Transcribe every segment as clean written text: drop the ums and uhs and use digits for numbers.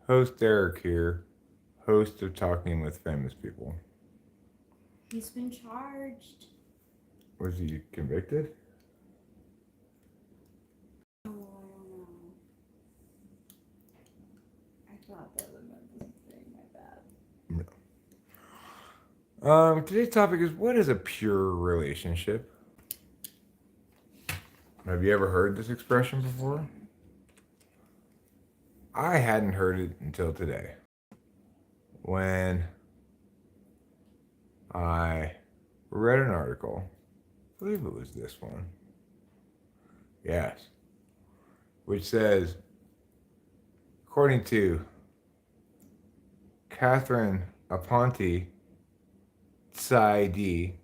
Host Derek here, host of Talking with Famous People. He's been charged. Was he convicted? Oh, I don't know. I thought that would have been something. My bad. No. Today's topic is what is a pure relationship? Have you ever heard this expression before? I hadn't heard it until today when I read an article. I believe it was this one. Yes. Which says, according to Catherine Aponte Saidi,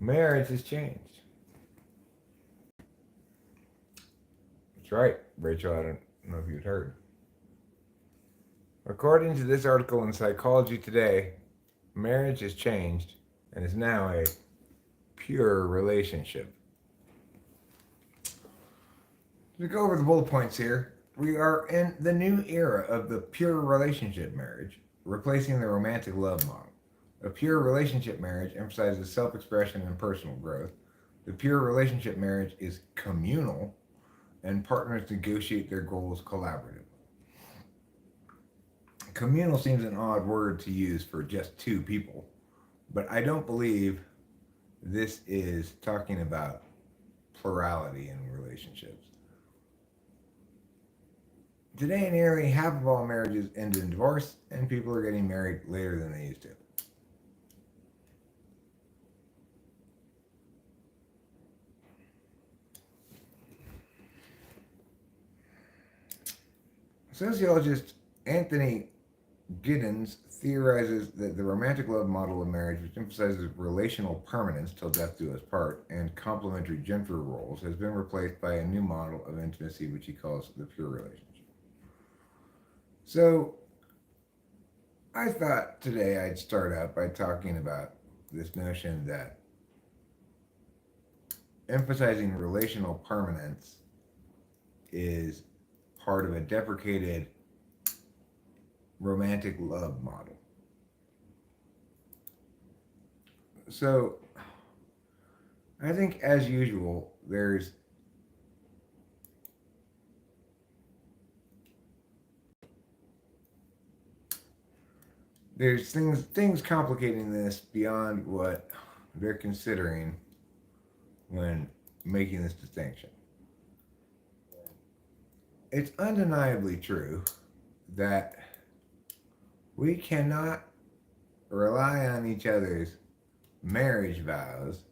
marriage has changed. That's right, Rachel. I don't know if you'd heard. According to this article in Psychology Today, marriage has changed and is now a pure relationship. To go over the bullet points here, we are in the new era of the pure relationship marriage, replacing the romantic love model. A pure relationship marriage emphasizes self expression and personal growth. The pure relationship marriage is communal, and partners negotiate their goals collaboratively. Communal seems an odd word to use for just two people, but I don't believe this is talking about plurality in relationships. Today, nearly half of all marriages end in divorce, and people are getting married later than they used to. Sociologist Anthony Giddens theorizes that the romantic love model of marriage, which emphasizes relational permanence till death do us part and complementary gender roles, has been replaced by a new model of intimacy, which he calls the pure relationship. So, I thought today I'd start out by talking about this notion that emphasizing relational permanence is part of a deprecated romantic love model. So, I think as usual, there's things complicating this beyond what they're considering when making this distinction. It's undeniably true that we cannot rely on each other's marriage vows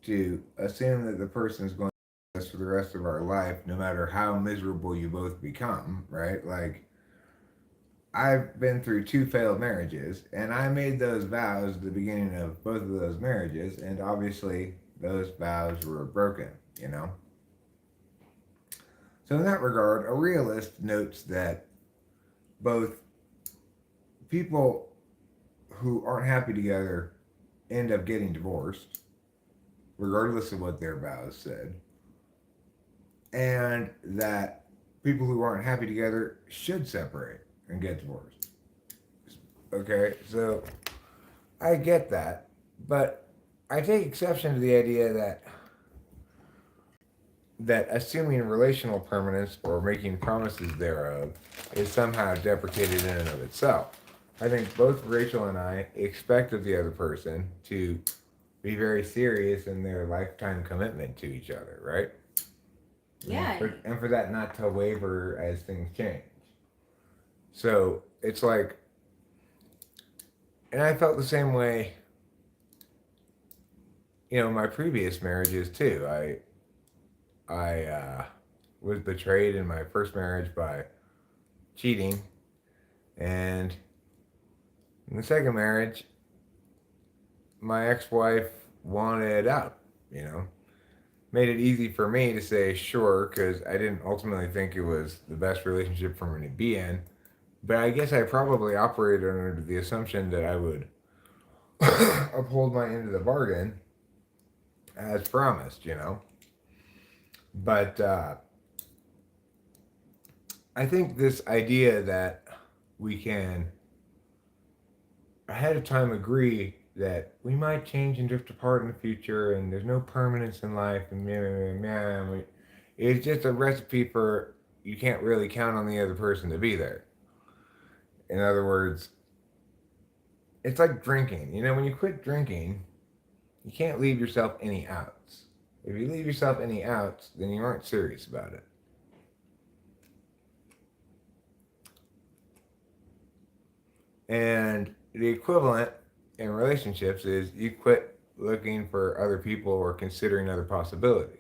to assume that the person is going to us for the rest of our life, no matter how miserable you both become, right? Like, I've been through two failed marriages, and I made those vows at the beginning of both of those marriages, and obviously those vows were broken, you know? So, in that regard, a realist notes that both people who aren't happy together end up getting divorced, regardless of what their vows said, and that people who aren't happy together should separate and get divorced. Okay, so I get that, but I take exception to the idea that assuming relational permanence or making promises thereof is somehow deprecated in and of itself. I think both Rachel and I expect of the other person to be very serious in their lifetime commitment to each other, right? Yeah. And for that not to waver as things change. So it's like, and I felt the same way, my previous marriages too. I was betrayed in my first marriage by cheating, and in the second marriage, my ex-wife wanted out. You know, made it easy for me to say sure because I didn't ultimately think it was the best relationship for me to be in. But I guess I probably operated under the assumption that I would uphold my end of the bargain as promised. But I think this idea that we can ahead of time agree that we might change and drift apart in the future and there's no permanence in life and it's just a recipe for you can't really count on the other person to be there. In other words, it's like drinking. You know, when you quit drinking, you can't leave yourself any outs. If you leave yourself any outs, then you aren't serious about it. And the equivalent in relationships is you quit looking for other people or considering other possibilities.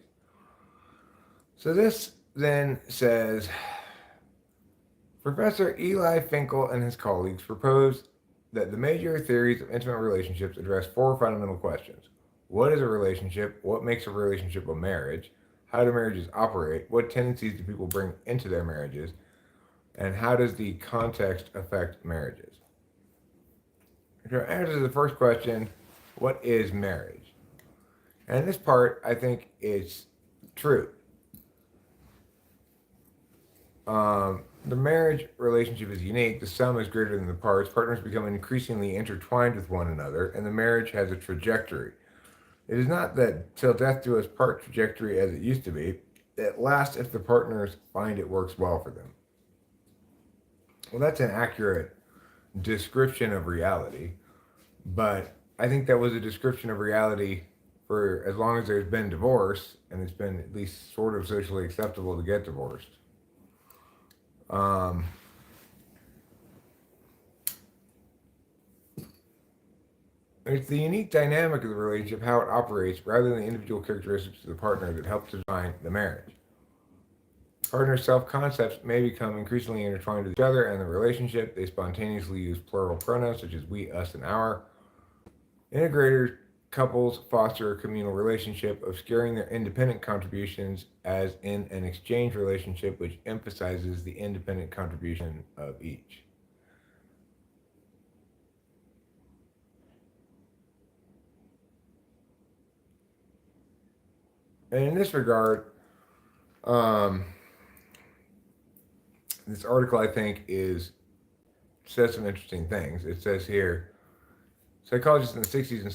So this then says Professor Eli Finkel and his colleagues proposed that the major theories of intimate relationships address four fundamental questions. What is a relationship? What makes a relationship a marriage? How do marriages operate? What tendencies do people bring into their marriages? And how does the context affect marriages? To answer the first question, what is marriage? And this part, I think, is true. The marriage relationship is unique. The sum is greater than the parts. Partners become increasingly intertwined with one another, and the marriage has a trajectory. It is not that till death do us part trajectory as it used to be. It lasts if the partners find it works well for them. Well, that's an accurate description of reality, but I think that was a description of reality for as long as there's been divorce, and it's been at least sort of socially acceptable to get divorced. Um, it's the unique dynamic of the relationship, how it operates, rather than the individual characteristics of the partner that help define the marriage. Partner self concepts may become increasingly intertwined with each other and the relationship. They spontaneously use plural pronouns such as we, us, and our. Integrator couples foster a communal relationship, obscuring their independent contributions as in an exchange relationship, which emphasizes the independent contribution of each. And in this regard, um, this article I think says some interesting things. It says here, psychologists in the 60s and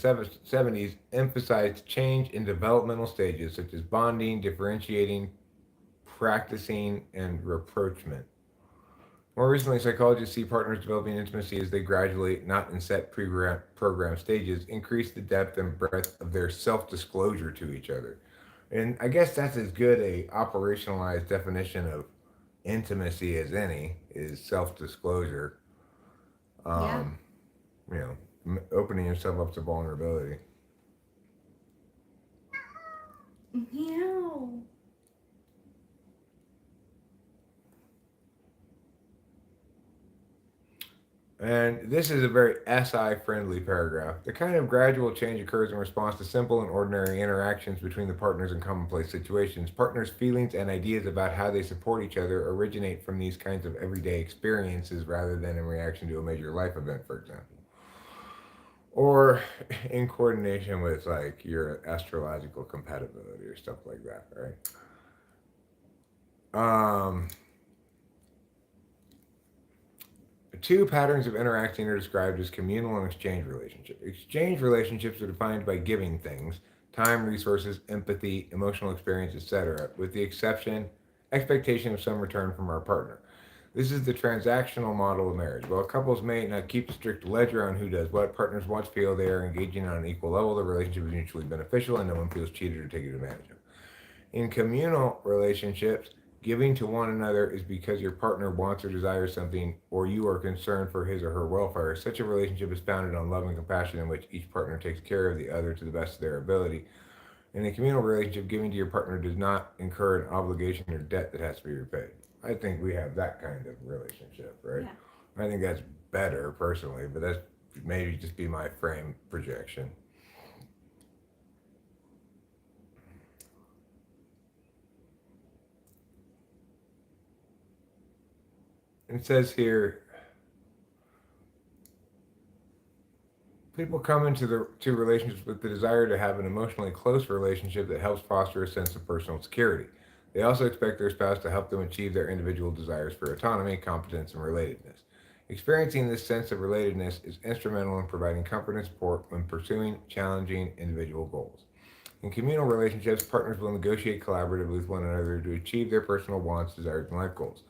70s emphasized change in developmental stages such as bonding, differentiating, practicing, and rapprochement. More recently, psychologists see partners developing intimacy as they gradually, not in set program stages, increase the depth and breadth of their self disclosure to each other. And I guess that's as good a operationalized definition of intimacy as any is self disclosure. Yeah. Um, you opening yourself up to vulnerability. Meow. And this is a very SI friendly paragraph. The kind of gradual change occurs in response to simple and ordinary interactions between the partners in commonplace situations. Partners' feelings and ideas about how they support each other originate from these kinds of everyday experiences rather than in reaction to a major life event, for example. Or in coordination with like your astrological compatibility or stuff like that, right? Um, Two patterns of interacting are described as communal and exchange relationships. Exchange relationships are defined by giving things, time, resources, empathy, emotional experience, etc., with the expectation of some return from our partner. This is the transactional model of marriage. While couples may not keep a strict ledger on who does what, partners once feel they are engaging on an equal level, the relationship is mutually beneficial, and no one feels cheated or taken advantage of. In communal relationships, giving to one another is because your partner wants or desires something, or you are concerned for his or her welfare. Such a relationship is founded on love and compassion in which each partner takes care of the other to the best of their ability. In a communal relationship, giving to your partner does not incur an obligation or debt that has to be repaid. I think we have that kind of relationship, right? Yeah. I think that's better personally, but that's maybe just be my frame projection. It says here, people come into the two relationships with the desire to have an emotionally close relationship that helps foster a sense of personal security. They also expect their spouse to help them achieve their individual desires for autonomy, competence, and relatedness. Experiencing this sense of relatedness is instrumental in providing comfort and support when pursuing challenging individual goals. In communal relationships, partners will negotiate collaboratively with one another to achieve their personal wants, desires, and life goals.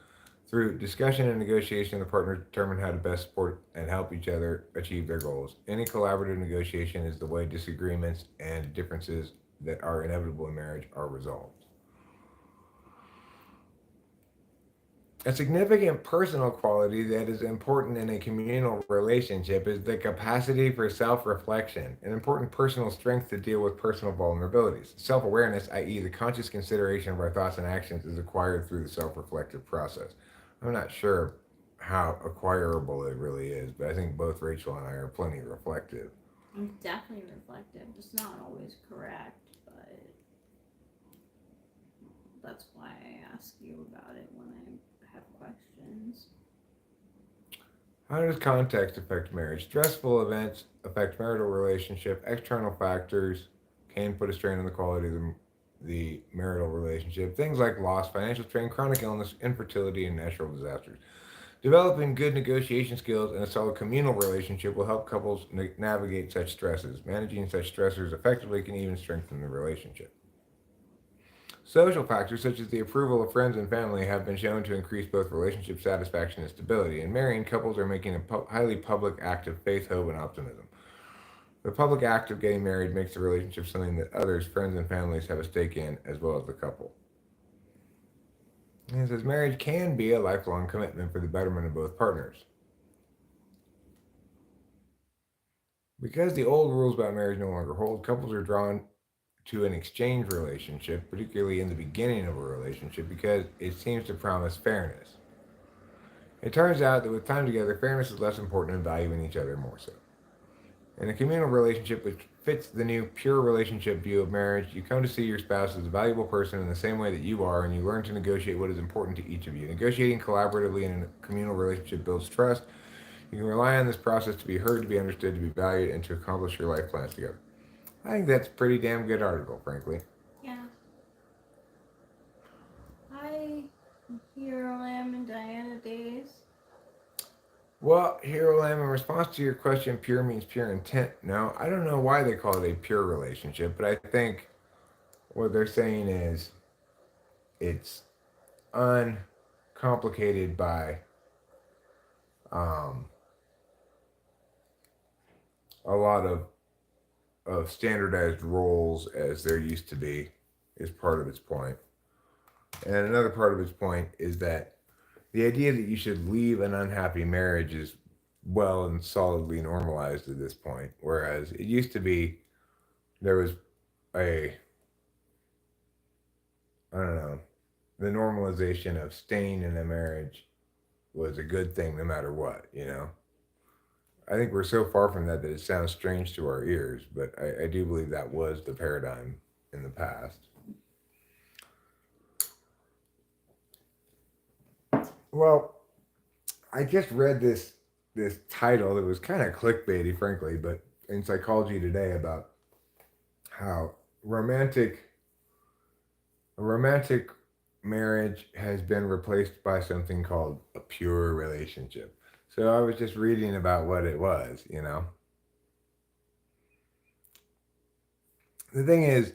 Through discussion and negotiation, the partners determine how to best support and help each other achieve their goals. Any collaborative negotiation is the way disagreements and differences that are inevitable in marriage are resolved. A significant personal quality that is important in a communal relationship is the capacity for self reflection, an important personal strength to deal with personal vulnerabilities. Self awareness, i.e., the conscious consideration of our thoughts and actions, is acquired through the self reflective process. I'm not sure how acquirable it really is, but I think both Rachel and I are plenty reflective. I'm definitely reflective, just not always correct, but that's why I ask you about it when I have questions. How does context affect marriage? Stressful events affect marital relationship. External factors can put a strain on the quality of the marital relationship. Things like loss, financial strain, chronic illness, infertility, and natural disasters. Developing good negotiation skills and a solid communal relationship will help couples navigate such stresses. Managing such stressors effectively can even strengthen the relationship. Social factors such as the approval of friends and family have been shown to increase both relationship satisfaction and stability. In marrying, couples are making a highly public act of faith, hope, and optimism. The public act of getting married makes the relationship something that others, friends, and families have a stake in, as well as the couple. And it says marriage can be a lifelong commitment for the betterment of both partners. Because the old rules about marriage no longer hold, couples are drawn to an exchange relationship, particularly in the beginning of a relationship, because it seems to promise fairness. It turns out that with time together, fairness is less important and valuing each other more so. In a communal relationship which fits the new pure relationship view of marriage, you come to see your spouse as a valuable person in the same way that you are, and you learn to negotiate what is important to each of you. Negotiating collaboratively in a communal relationship builds trust. You can rely on this process to be heard, to be understood, to be valued, and to accomplish your life plans together. I think that's a pretty damn good article, frankly. Yeah. Hi, Hero Lamb and Diana Days. Well, Hero Lamb, in response to your question, pure means pure intent. No, I don't know why they call it a pure relationship, but I think what they're saying is it's uncomplicated by um, a lot of standardized roles as there used to be, is part of its point. And another part of its point is that the idea that you should leave an unhappy marriage is well and solidly normalized at this point. Whereas it used to be there was a, I don't know, the normalization of staying in a marriage was a good thing no matter what, you know? I think we're so far from that that it sounds strange to our ears, but I do believe that was the paradigm in the past. Well, I just read this title that was kind of clickbaity, frankly, but in Psychology Today about how a romantic marriage has been replaced by something called a pure relationship. So I was just reading about what it was, you know. The thing is,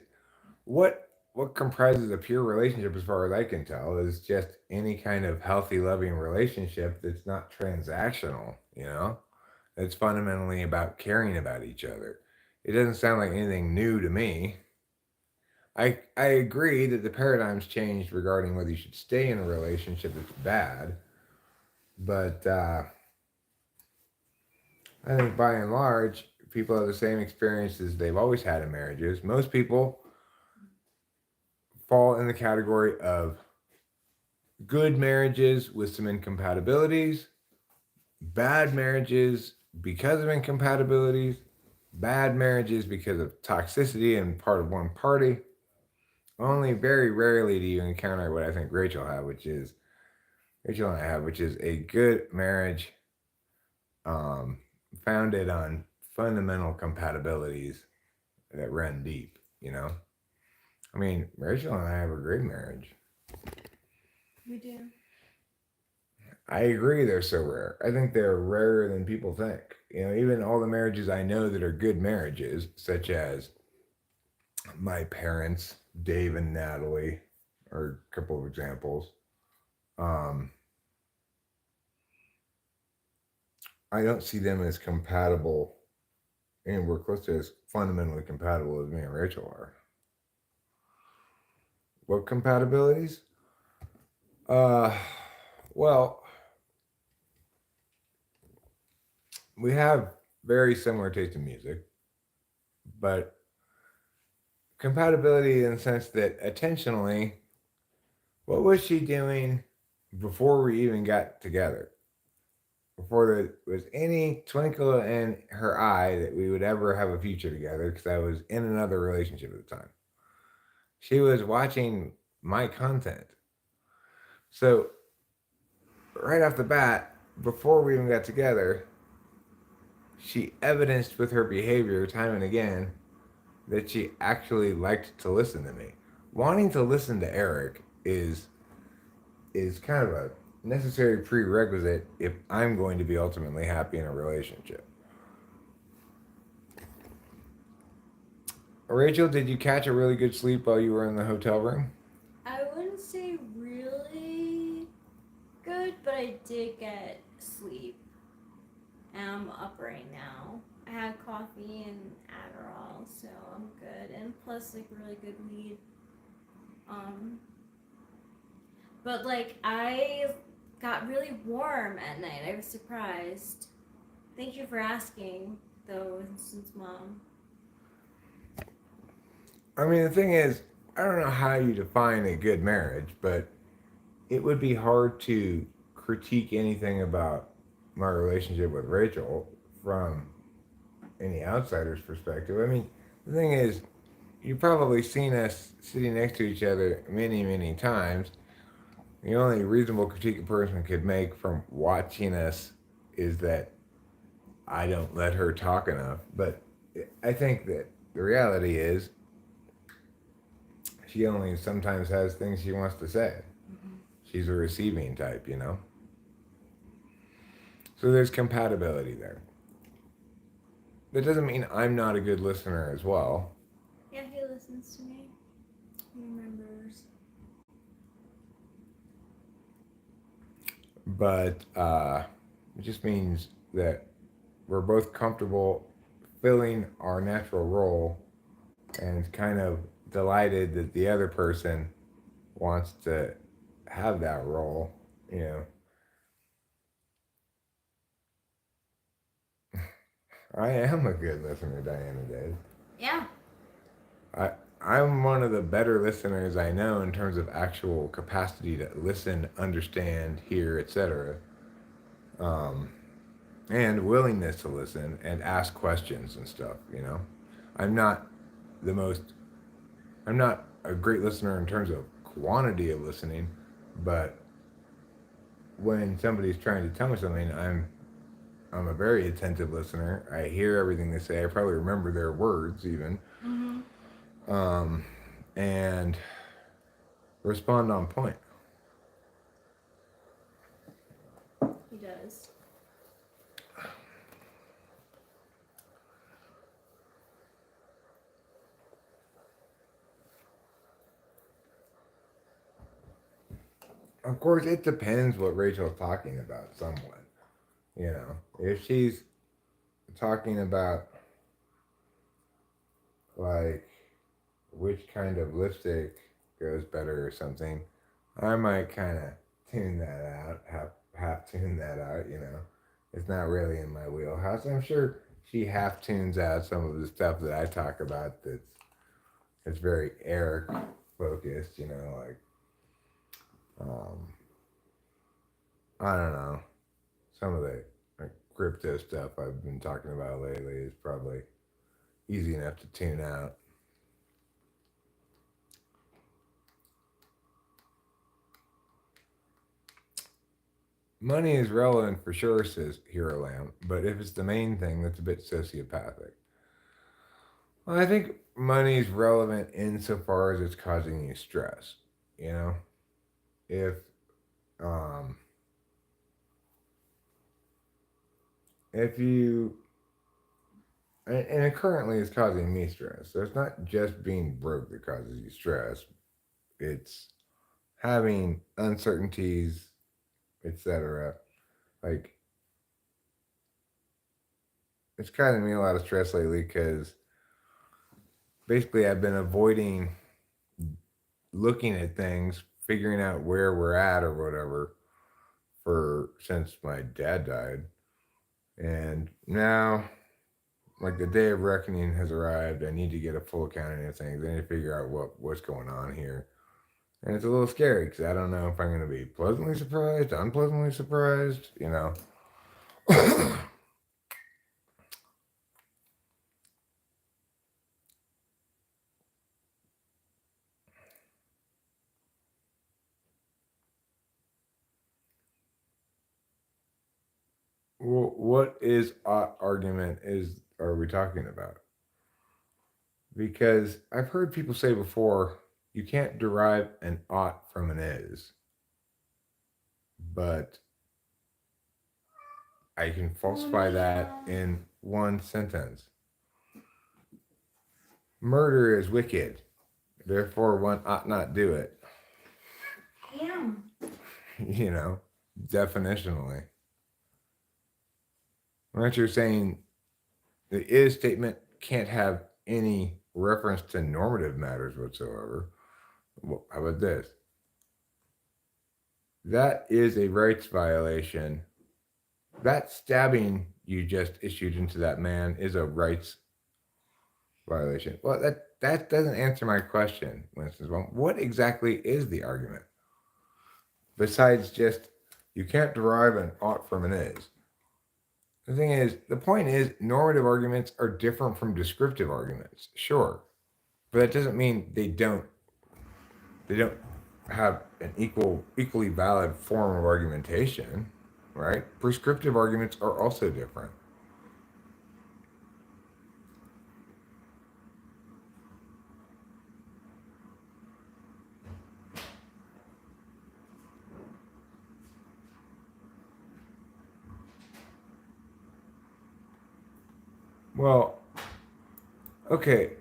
what comprises a pure relationship as far as I can tell is just any kind of healthy loving relationship that's not transactional, you know. It's fundamentally about caring about each other. It doesn't sound like anything new to me. I agree that the paradigm's changed regarding whether you should stay in a relationship that's bad, but I think by and large, people have the same experiences they've always had in marriages. Most people fall in the category of good marriages with some incompatibilities, bad marriages because of incompatibilities, bad marriages because of toxicity and part of one party. Only very rarely do you encounter what I think Rachel and I have, which is a good marriage um, founded on fundamental compatibilities that run deep. You know, I mean, Rachel and I have a great marriage. We do. I agree they're so rare. I think they're rarer than people think. Even all the marriages I know that are good marriages, such as my parents, Dave and Natalie, are a couple of examples. Um, I don't see them as compatible, and we're close to as fundamentally compatible as me and Rachel are. What compatibilities? Uh, well, we have very similar taste in music, but compatibility in the sense that attentionally, what was she doing before we even got together? Before there was any twinkle in her eye that we would ever have a future together, because I was in another relationship at the time. She was watching my content. So, right off the bat, before we even got together, she evidenced with her behavior time and again that she actually liked to listen to me. Wanting to listen to Eric is kind of a necessary prerequisite if I'm going to be ultimately happy in a relationship. Rachel, did you catch a really good sleep while you were in the hotel room? I wouldn't say really good, but I did get sleep. And I'm up right now. I had coffee and Adderall, so I'm good. And plus, like, really good weed. Um, but like, I got really warm at night. I was surprised. Thank you for asking, though, since mom. I mean, the thing is, I don't know how you define a good marriage, but it would be hard to critique anything about my relationship with Rachel from any outsider's perspective. I mean, the thing is, you've probably seen us sitting next to each other many, many times. The only reasonable critique a person could make from watching us is that I don't let her talk enough. But I think that the reality is she only sometimes has things she wants to say. Mm-hmm. She's a receiving type. So there's compatibility there. That doesn't mean I'm not a good listener as well. Yeah, he listens to me. He remembers. But it just means that we're both comfortable filling our natural role and kind of delighted that the other person wants to have that role. You know, I am a good listener, Diana Dave. Yeah. I I'm one of the better listeners I know in terms of actual capacity to listen, understand, hear, etc. Um, and willingness to listen and ask questions and stuff. I'm not the most I'm not a great listener in terms of quantity of listening, but when somebody's trying to tell me something, I'm a very attentive listener. I hear everything they say. I probably remember their words even, Mm-hmm. um, and respond on point. He does. Of course, it depends what Rachel's talking about. Somewhat, if she's talking about like which kind of lipstick goes better or something, I might kind of tune that out, half tune that out. It's not really in my wheelhouse. I'm sure she half tunes out some of the stuff that I talk about that's very Eric focused, like um, I don't know. Some of the like, crypto stuff I've been talking about lately is probably easy enough to tune out. Money is relevant for sure, says Hero Lamb, but if it's the main thing, that's a bit sociopathic. Well, I think money is relevant insofar as it's causing you stress, you know? if um, if you and it currently is causing me stress. So it's not just being broke that causes you stress. It's having uncertainties, etc. Like it's causing me a lot of stress lately because basically I've been avoiding looking at things, figuring out where we're at or whatever for since my dad died. And now like the day of reckoning has arrived. I need to get a full accounting of things. I need to figure out what's going on here. And it's a little scary because I don't know if I'm going to be pleasantly surprised, unpleasantly surprised, you know. Well, what is argument is are we talking about? Because I've heard people say before you can't derive an ought from an is, but I can falsify that in one sentence. Murder is wicked, therefore one ought not do it. Yeah. You know, definitionally. What you're saying, the is statement can't have any reference to normative matters whatsoever. Well, how about this? That is a rights violation. That stabbing you just issued into that man is a rights violation. Well, that doesn't answer my question, Winston. Well, what exactly is the argument? Besides just you can't derive an ought from an is. The thing is, the point is, normative arguments are different from descriptive arguments, sure, but that doesn't mean they don't have an equally valid form of argumentation, right? Prescriptive arguments are also different. Well, okay,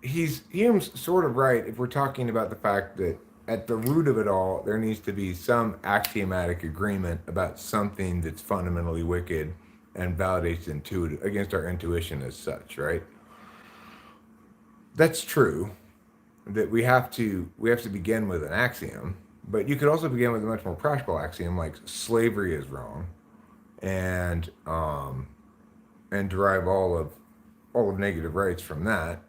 Hume's sort of right if we're talking about the fact that at the root of it all, there needs to be some axiomatic agreement about something that's fundamentally wicked and validates intuitive against our intuition as such, right? That's true. That we have to begin with an axiom, but you could also begin with a much more practical axiom like slavery is wrong, and derive all of negative rights from that,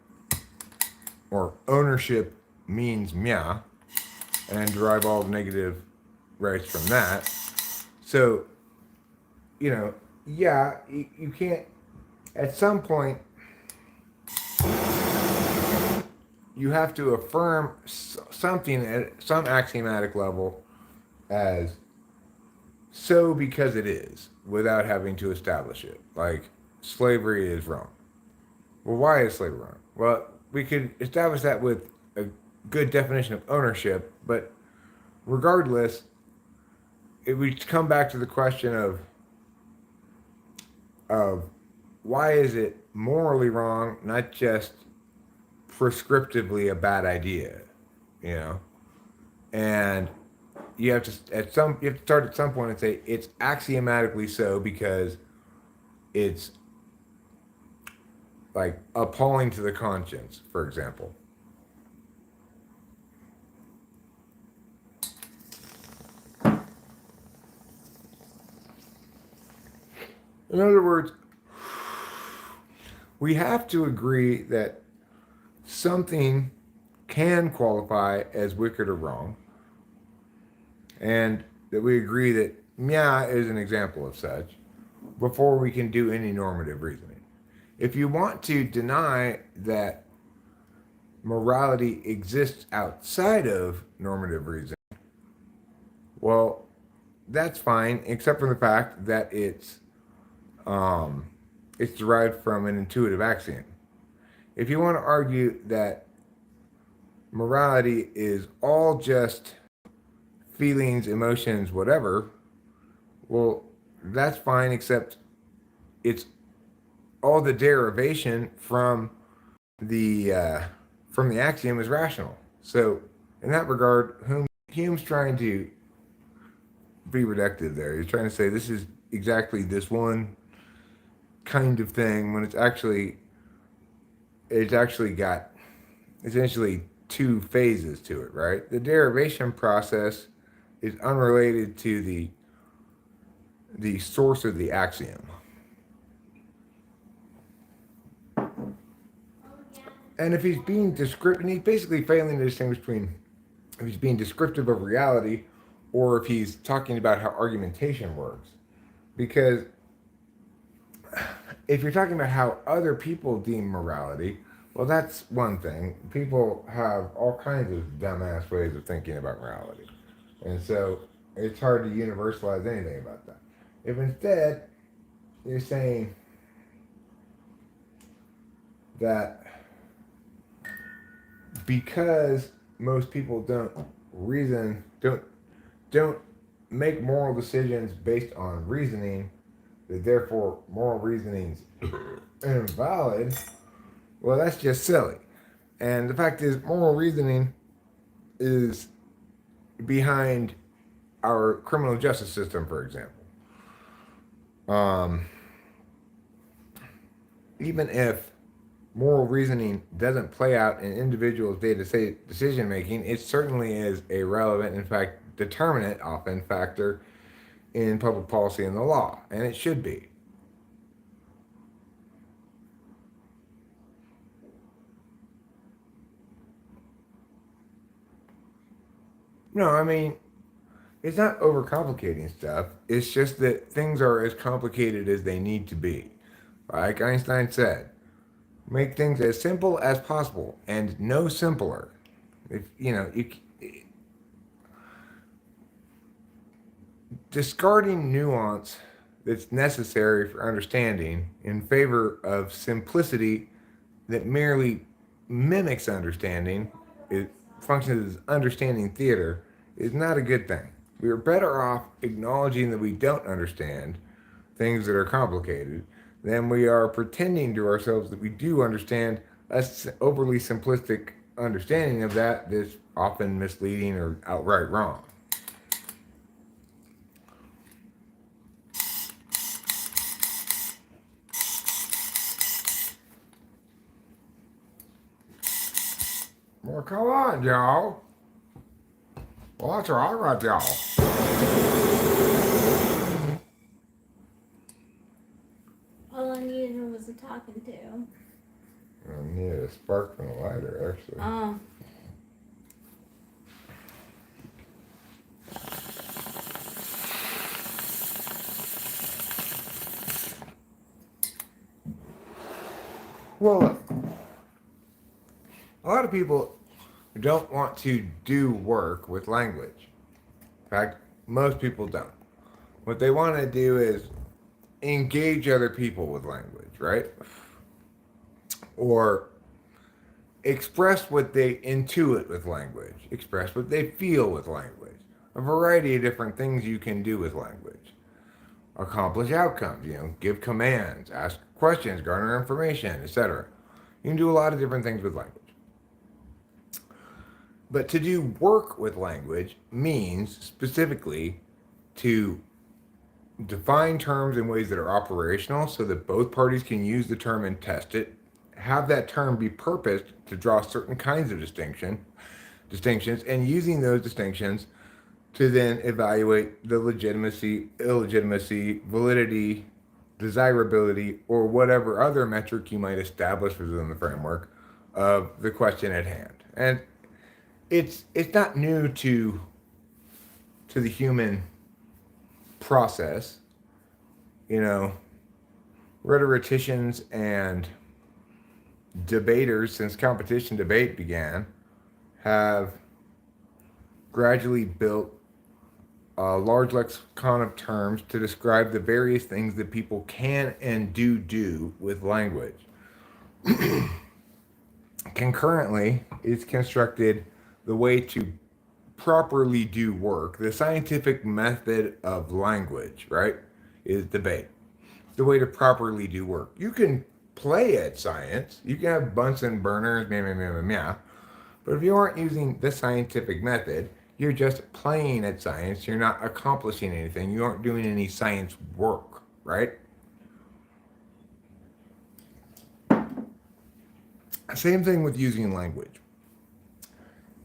or ownership means mia, and derive all of negative rights from that. So, yeah, you can't. At some point, you have to affirm something at some axiomatic level as so because it is without having to establish it. Like slavery is wrong. Well, why is slavery wrong? Well, we could establish that with a good definition of ownership, but regardless, it would come back to the question of why is it morally wrong, not just prescriptively a bad idea, you know? And you have to start at some point and say it's axiomatically so because it's like appalling to the conscience, for example. In other words, we have to agree that something can qualify as wicked or wrong, and that we agree that Mia is an example of such before we can do any normative reasoning. If you want to deny that morality exists outside of normative reasoning, well, that's fine, except for the fact that it's derived from an intuitive axiom. If you want to argue that morality is all just feelings, emotions, whatever, well, that's fine, except it's all the derivation the uh, from the axiom is rational. So in that regard, Hume's trying to be reductive there. He's trying to say this is exactly this one kind of thing when it's actually got essentially two phases to it, right? The derivation process is unrelated to the source of the axiom. And if he's being descriptive, and he's basically failing to distinguish between if he's being descriptive of reality or if he's talking about how argumentation works. Because if you're talking about how other people deem morality, well, that's one thing. People have all kinds of dumbass ways of thinking about morality. And so it's hard to universalize anything about that. If instead you're saying that because most people don't make moral decisions based on reasoning, that therefore moral reasoning's invalid, well, that's just silly. And the fact is, moral reasoning is behind our criminal justice system, for example. Even if moral reasoning doesn't play out in individuals' day-to-day decision making, it certainly is a relevant, in fact, determinate, often, factor in public policy and the law, and it should be. No, I mean, it's not overcomplicating stuff. It's just that things are as complicated as they need to be. Like Einstein said, make things as simple as possible and no simpler. If discarding nuance that's necessary for understanding in favor of simplicity that merely mimics understanding, it functions as understanding theater, is not a good thing. We are better off acknowledging that we don't understand things that are complicated than we are pretending to ourselves that we do understand a overly simplistic understanding of that that's often misleading or outright wrong. Well, come on, y'all. What's wrong with y'all? All I needed was a talking to. I need a spark from the lighter, actually. Oh. Well, look, a lot of people don't want to do work with language. In fact, most people don't. What they want to do is engage other people with language, right? Or express what they intuit with language, express what they feel with language. A variety of different things you can do with language. Accomplish outcomes, give commands, ask questions, garner information, etc. You can do a lot of different things with language. But to do work with language means specifically to define terms in ways that are operational so that both parties can use the term and test it, have that term be purposed to draw certain kinds of distinctions, and using those distinctions to then evaluate the legitimacy, illegitimacy, validity, desirability, or whatever other metric you might establish within the framework of the question at hand. And it's not new to the human process. Rhetoricians and debaters, since competition debate began, have gradually built a large lexicon of terms to describe the various things that people can and do with language. Concurrently, it's constructed the way to properly do work, the scientific method of language, right, is debate. The way to properly do work. You can play at science. You can have Bunsen burners, meow, meow, meow, meow, meow. But if you aren't using the scientific method, you're just playing at science. You're not accomplishing anything. You aren't doing any science work, right? Same thing with using language.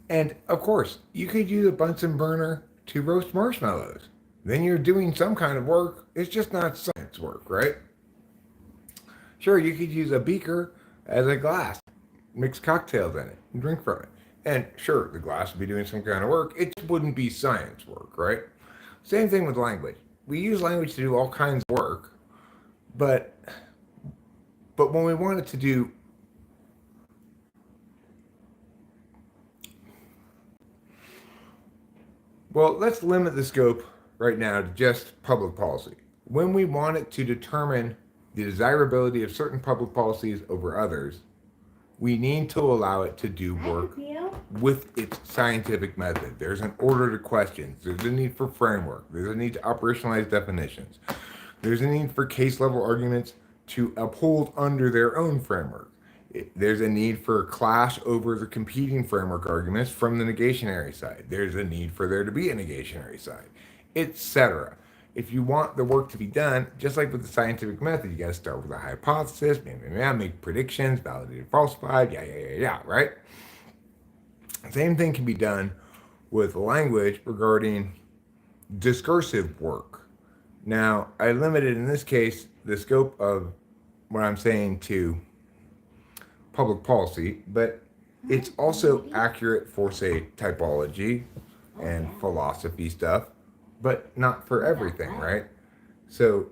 And of course, you could use a Bunsen burner to roast marshmallows. Then you're doing some kind of work. It's just not science work, right? Sure, you could use a beaker as a glass, mix cocktails in it, and drink from it. And sure, the glass would be doing some kind of work. It just wouldn't be science work, right? Same thing with language. We use language to do all kinds of work, but when we want it to do well, let's limit the scope right now to just public policy. When we want it to determine the desirability of certain public policies over others, we need to allow it to do work with its scientific method. There's an order to questions. There's a need for framework. There's a need to operationalize definitions. There's a need for case level arguments to uphold under their own framework. There's a need for a clash over the competing framework arguments from the negationary side. There's a need for there to be a negationary side, etc. If you want the work to be done, just like with the scientific method, you got to start with a hypothesis, make predictions, validated, falsified, right? Same thing can be done with language regarding discursive work. Now, I limited in this case the scope of what I'm saying to public policy, but it's also accurate for, say, typology and philosophy stuff, but not for everything, right? So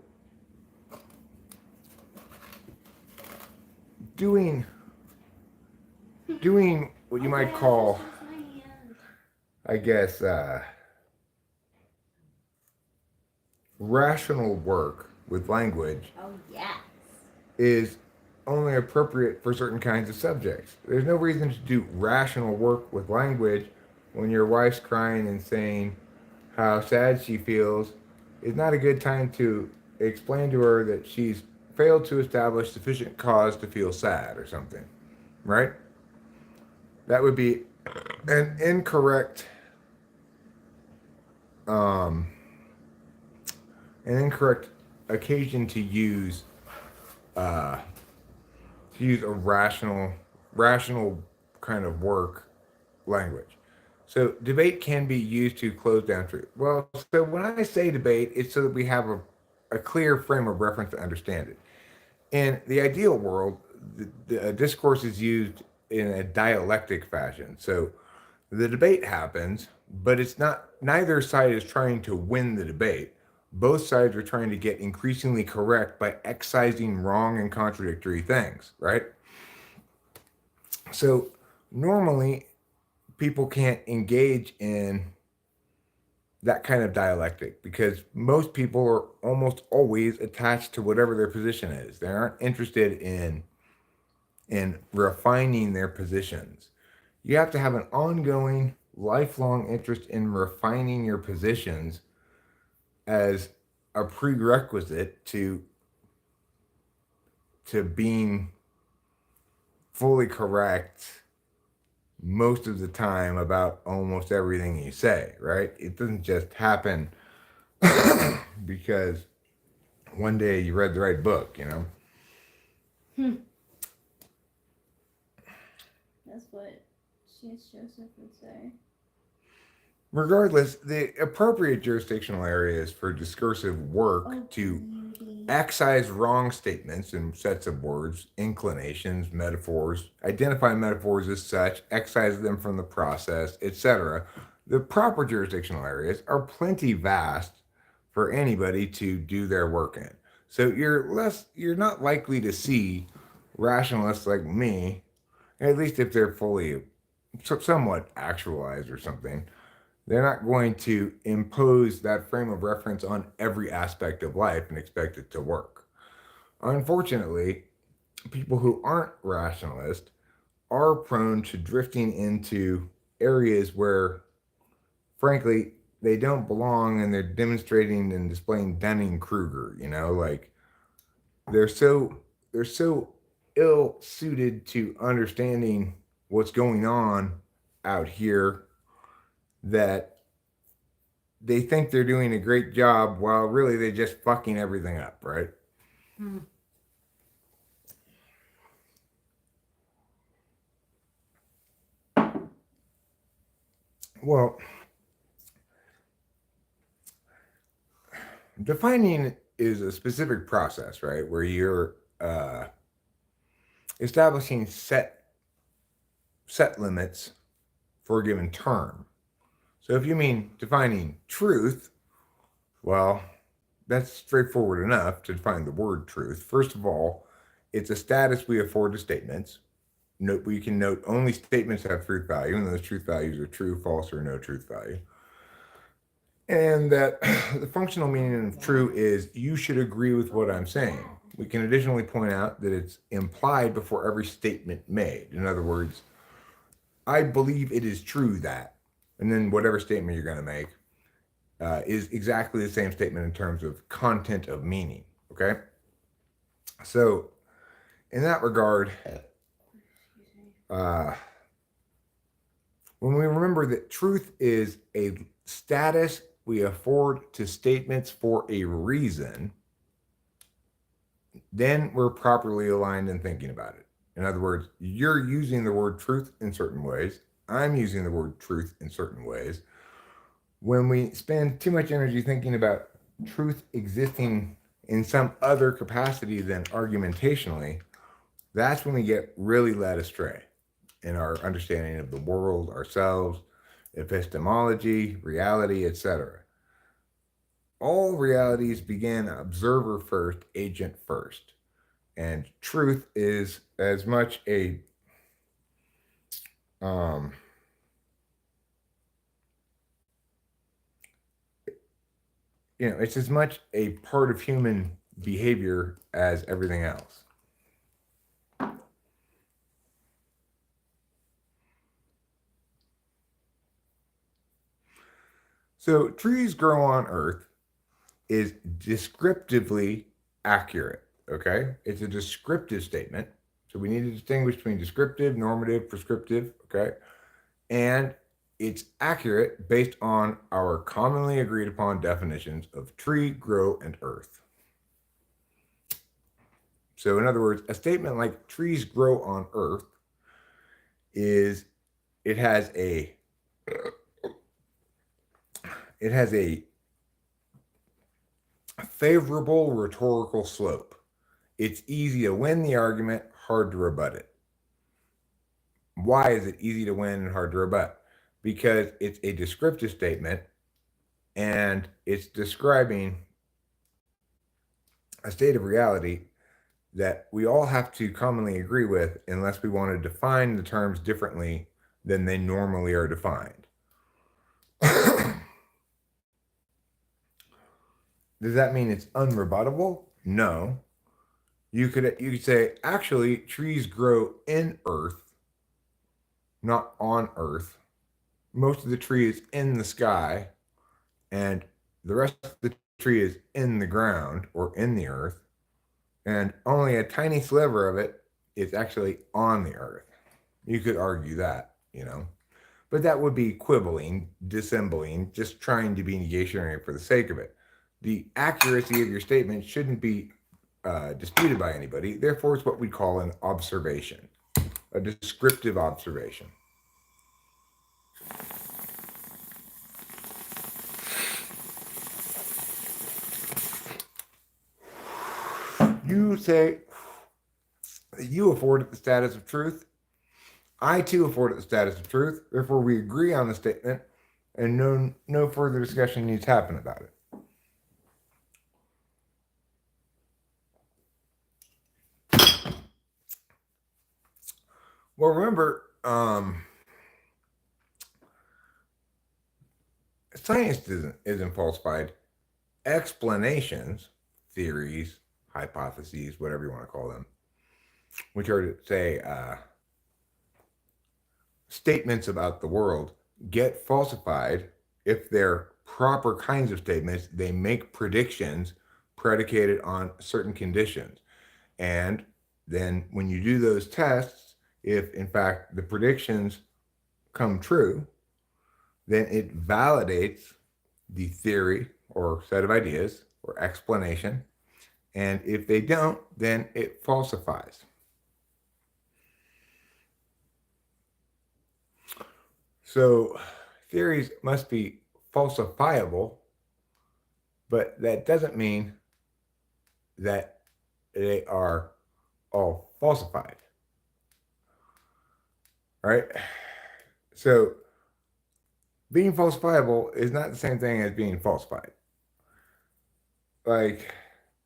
doing what you might call, I guess, rational work with language is only appropriate for certain kinds of subjects. There's no reason to do rational work with language when your wife's crying and saying how sad she feels. It's not a good time to explain to her that she's failed to establish sufficient cause to feel sad or something, right? That would be an incorrect occasion to use a rational kind of work language. So debate can be used to close down truth. Well, so when I say debate, it's so that we have a clear frame of reference to understand it. In the ideal world, the discourse is used in a dialectic fashion. So the debate happens, but it's not, neither side is trying to win the debate. Both sides are trying to get increasingly correct by excising wrong and contradictory things, right? So normally people can't engage in that kind of dialectic because most people are almost always attached to whatever their position is. They aren't interested in refining their positions. You have to have an ongoing, lifelong interest in refining your positions as a prerequisite to being fully correct most of the time about almost everything you say, right? It doesn't just happen because one day you read the right book, you know? That's what C.S. Joseph would say. Regardless, the appropriate jurisdictional areas for discursive work to excise wrong statements in sets of words, inclinations, metaphors, identify metaphors as such, excise them from the process, etc. The proper jurisdictional areas are plenty vast for anybody to do their work in. So you're not likely to see rationalists like me, at least if they're fully somewhat actualized or something. They're not going to impose that frame of reference on every aspect of life and expect it to work. Unfortunately, people who aren't rationalist are prone to drifting into areas where frankly, they don't belong, and they're demonstrating and displaying Dunning-Kruger, like they're so they're so ill suited to understanding what's going on out here that they think they're doing a great job while really they're just fucking everything up, right? Hmm. Well, defining is a specific process, right? Where you're establishing set limits for a given term. So if you mean defining truth, well, that's straightforward enough to define the word truth. First of all, it's a status we afford to statements. Note we can note only statements have truth value, and those truth values are true, false, or no truth value. And that the functional meaning of true is you should agree with what I'm saying. We can additionally point out that it's implied before every statement made. In other words, I believe it is true that, and then whatever statement you're going to make is exactly the same statement in terms of content of meaning. Okay? So, in that regard, when we remember that truth is a status we afford to statements for a reason, then we're properly aligned in thinking about it. In other words, you're using the word truth in certain ways. I'm using the word truth in certain ways. When we spend too much energy thinking about truth existing in some other capacity than argumentationally, that's when we get really led astray in our understanding of the world, ourselves, epistemology, reality, etc. All realities begin observer first, agent first. And truth is as much um, it's as much a part of human behavior as everything else. So, trees grow on Earth is descriptively accurate. Okay, it's a descriptive statement. So we need to distinguish between descriptive, normative, prescriptive. Okay, and it's accurate based on our commonly agreed upon definitions of tree, grow, and earth. So, in other words, a statement like trees grow on earth is it has a it has a favorable rhetorical slope. It's easy to win the argument, hard to rebut it. Why is it easy to win and hard to rebut? Because it's a descriptive statement and it's describing a state of reality that we all have to commonly agree with unless we want to define the terms differently than they normally are defined. Does that mean it's unrebuttable? No. You could say actually trees grow in earth, not on earth. Most of the tree is in the sky, and the rest of the tree is in the ground or in the earth, and only a tiny sliver of it is actually on the earth. You could argue that, but that would be quibbling, dissembling, just trying to be negationary for the sake of it. The accuracy of your statement shouldn't be disputed by anybody. Therefore, it's what we call an observation, a descriptive observation. You say you afford it the status of truth. I too afford it the status of truth. Therefore, we agree on the statement, and no further discussion needs to happen about it. Well, remember, science isn't falsified. Explanations, theories, hypotheses, whatever you want to call them, which are to say statements about the world, get falsified if they're proper kinds of statements, they make predictions predicated on certain conditions. And then when you do those tests, if in fact the predictions come true, then it validates the theory or set of ideas or explanation. And if they don't, then it falsifies. So theories must be falsifiable, but that doesn't mean that they are all falsified, right? So being falsifiable is not the same thing as being falsified. Like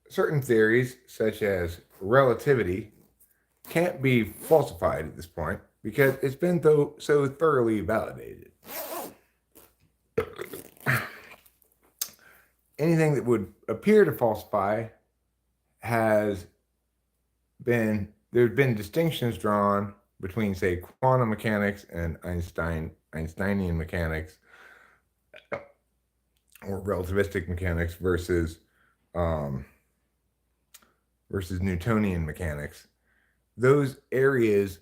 certain theories, such as relativity, can't be falsified at this point because it's been so thoroughly validated. Anything that would appear to falsify has been there's been distinctions drawn between, say, quantum mechanics and Einsteinian mechanics, or relativistic mechanics um, versus Newtonian mechanics. Those areas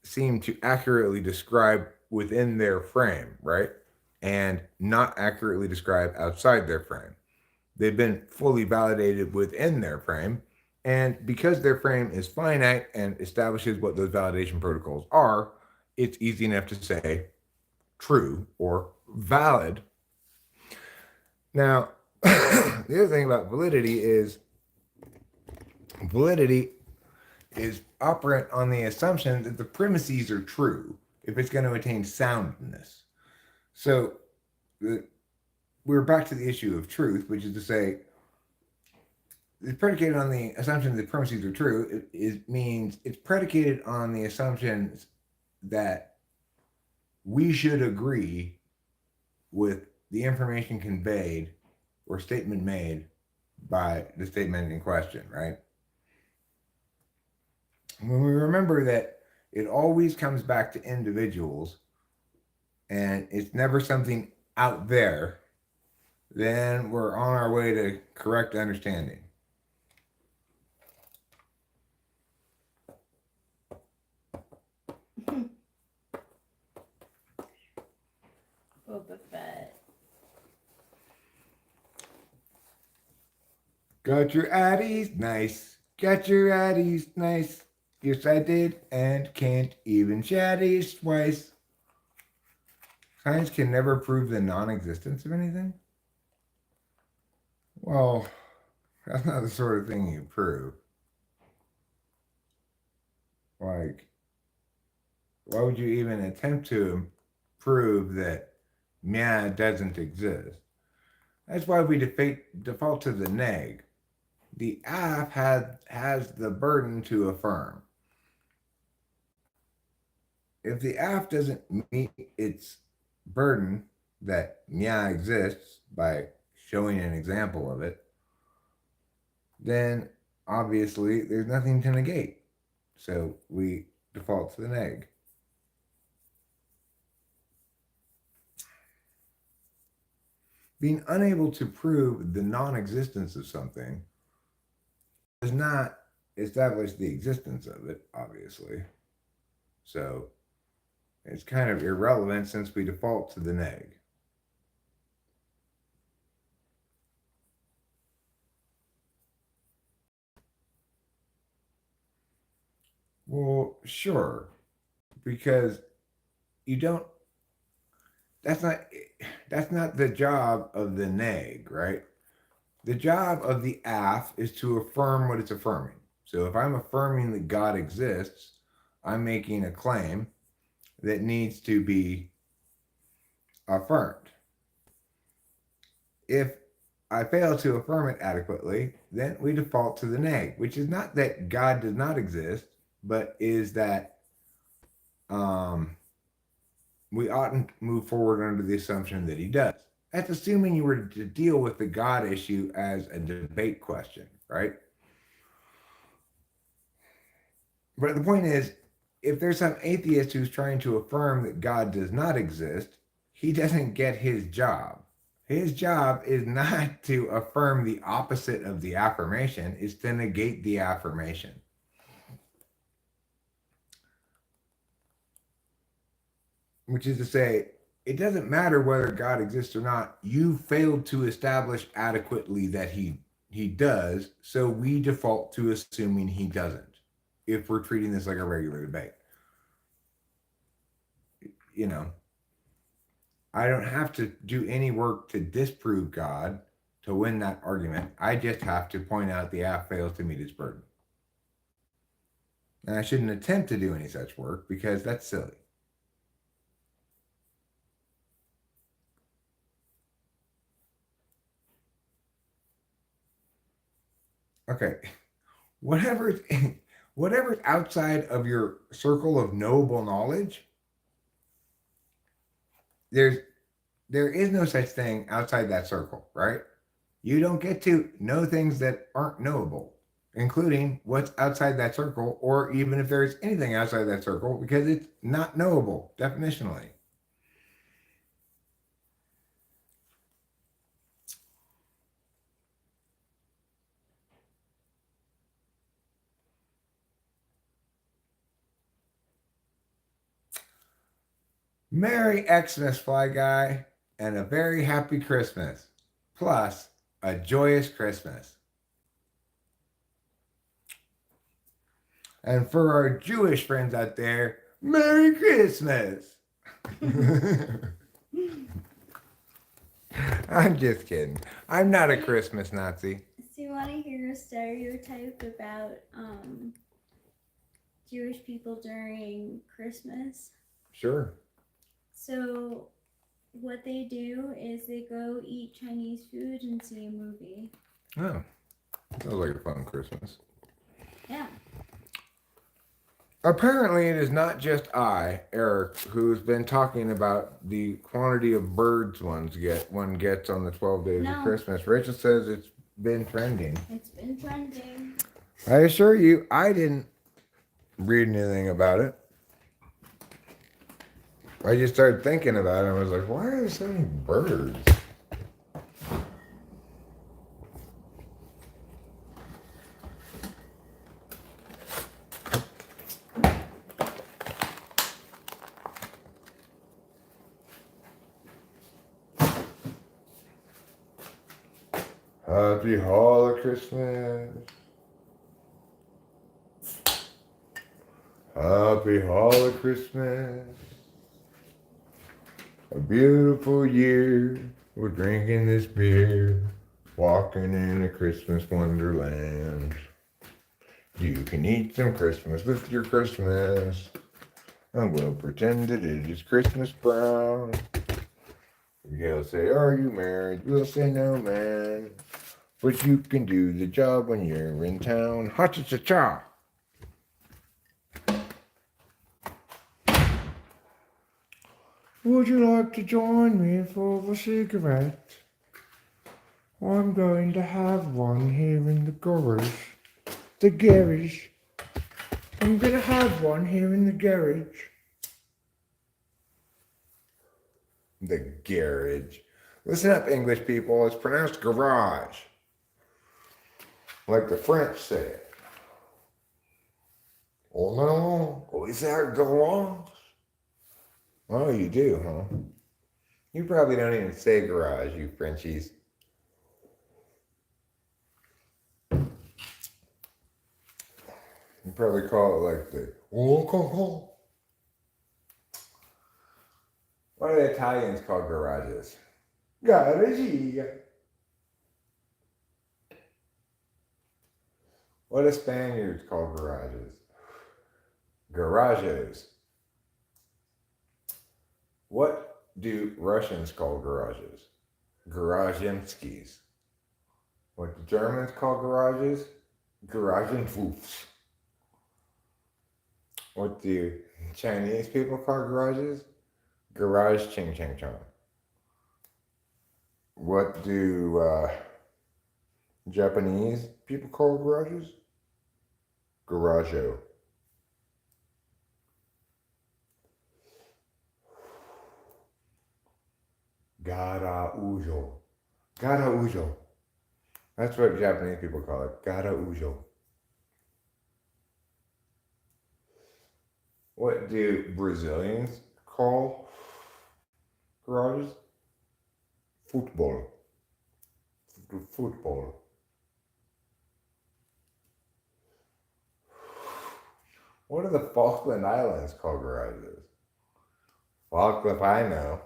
seem to accurately describe within their frame, right? And not accurately describe outside their frame. They've been fully validated within their frame. And because their frame is finite and establishes what those validation protocols are, it's easy enough to say true or valid. Now, the other thing about validity is operant on the assumption that the premises are true if it's going to attain soundness. So we're back to the issue of truth, which is to say, it's predicated on the assumption that the premises are true. It means it's predicated on the assumptions that we should agree with the information conveyed or statement made by the statement in question, right? When we remember that it always comes back to individuals and it's never something out there, then we're on our way to correct understanding. Boba Fett. Got your addies, nice. Got your addies, nice. Yes, I did, and can't even shaddies twice. Science can never prove the non-existence of anything? Well, that's not the sort of thing you prove. Like, why would you even attempt to prove that meow doesn't exist? That's why we default to the neg. The app has the burden to affirm. If the app doesn't meet its burden that meow exists by showing an example of it, then obviously there's nothing to negate. So we default to the neg. Being unable to prove the non-existence of something does not establish the existence of it, obviously. So it's kind of irrelevant since we default to the neg. Well, sure, because you don't. That's not the job of the neg, right? The job of the af is to affirm what it's affirming. So if I'm affirming that God exists, I'm making a claim that needs to be affirmed. If I fail to affirm it adequately, then we default to the neg, which is not that God does not exist, but is that we oughtn't move forward under the assumption that he does. That's assuming you were to deal with the God issue as a debate question, right? But the point is, if there's some atheist who's trying to affirm that God does not exist, he doesn't get his job. His job is not to affirm the opposite of the affirmation, it's to negate the affirmation. Which is to say, it doesn't matter whether God exists or not. You failed to establish adequately that he does, so we default to assuming he doesn't. If we're treating this like a regular debate, you know, I don't have to do any work to disprove God to win that argument. I just have to point out the app fails to meet its burden. And I shouldn't attempt to do any such work because that's silly. Okay, whatever's outside of your circle of knowable knowledge, there is no such thing outside that circle, right? You don't get to know things that aren't knowable, including what's outside that circle, or even if there's anything outside that circle, because it's not knowable definitionally. Merry Xmas, Fly Guy, and a very happy Christmas, plus a joyous Christmas. And for our Jewish friends out there, Merry Christmas! I'm just kidding. I'm not a Christmas Nazi. So you want to hear a stereotype about Jewish people during Christmas? Sure. So what they do is they go eat Chinese food and see a movie. Oh, sounds like a fun Christmas. Yeah. Apparently, it is not just I, Eric, who's been talking about the quantity of birds one gets on the 12 days of Christmas. Rachel says it's been trending. It's been trending. I assure you, I didn't read anything about it. I just started thinking about it. I was like, why are there so many birds? Happy Holiday Christmas. Happy Holiday Christmas. A beautiful year. We're drinking this beer. Walking in a Christmas wonderland. You can eat some Christmas with your Christmas. And we'll pretend that it is Christmas brown. You'll say, are you married? We'll say, no, man. But you can do the job when you're in town. Ha-cha-cha-cha. Would you like to join me for the cigarette? I'm going to have one here in the garage. The garage. I'm going to have one here in the garage. The garage. Listen up, English people. It's pronounced garage. Like the French say it. Oh no. Oh, is that garage? Oh, you do, huh? You probably don't even say garage, you Frenchies. You probably call it like the oh. What do the Italians call garages? Garage. What do Spaniards call garages? Garages. What do Russians call garages? Garazhinskis. What do Germans call garages? Garagenhofs. What do Chinese people call garages? Garage ching ching chong. What do Japanese people call garages? Garajo. Gara ujo. Gara ujo. That's what Japanese people call it. Gara ujo. What do Brazilians call garages? Football. Football. What do the Falkland Islands call garages? Falkland, I know.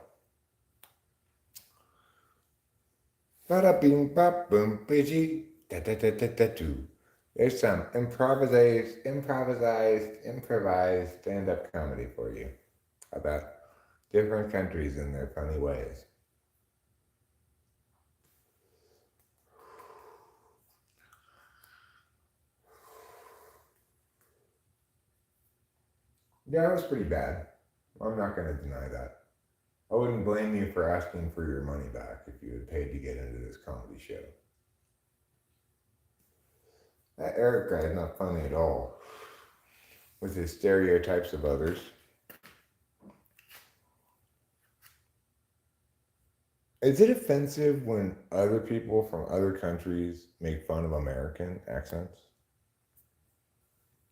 Bada bing bop boom bitchy da da da da da do. There's some improvised stand-up comedy for you about different countries and their funny ways. Yeah, it was pretty bad. I'm not going to deny that. I wouldn't blame you for asking for your money back if you had paid to get into this comedy show. That Eric guy is not funny at all, with his stereotypes of others. Is it offensive when other people from other countries make fun of American accents?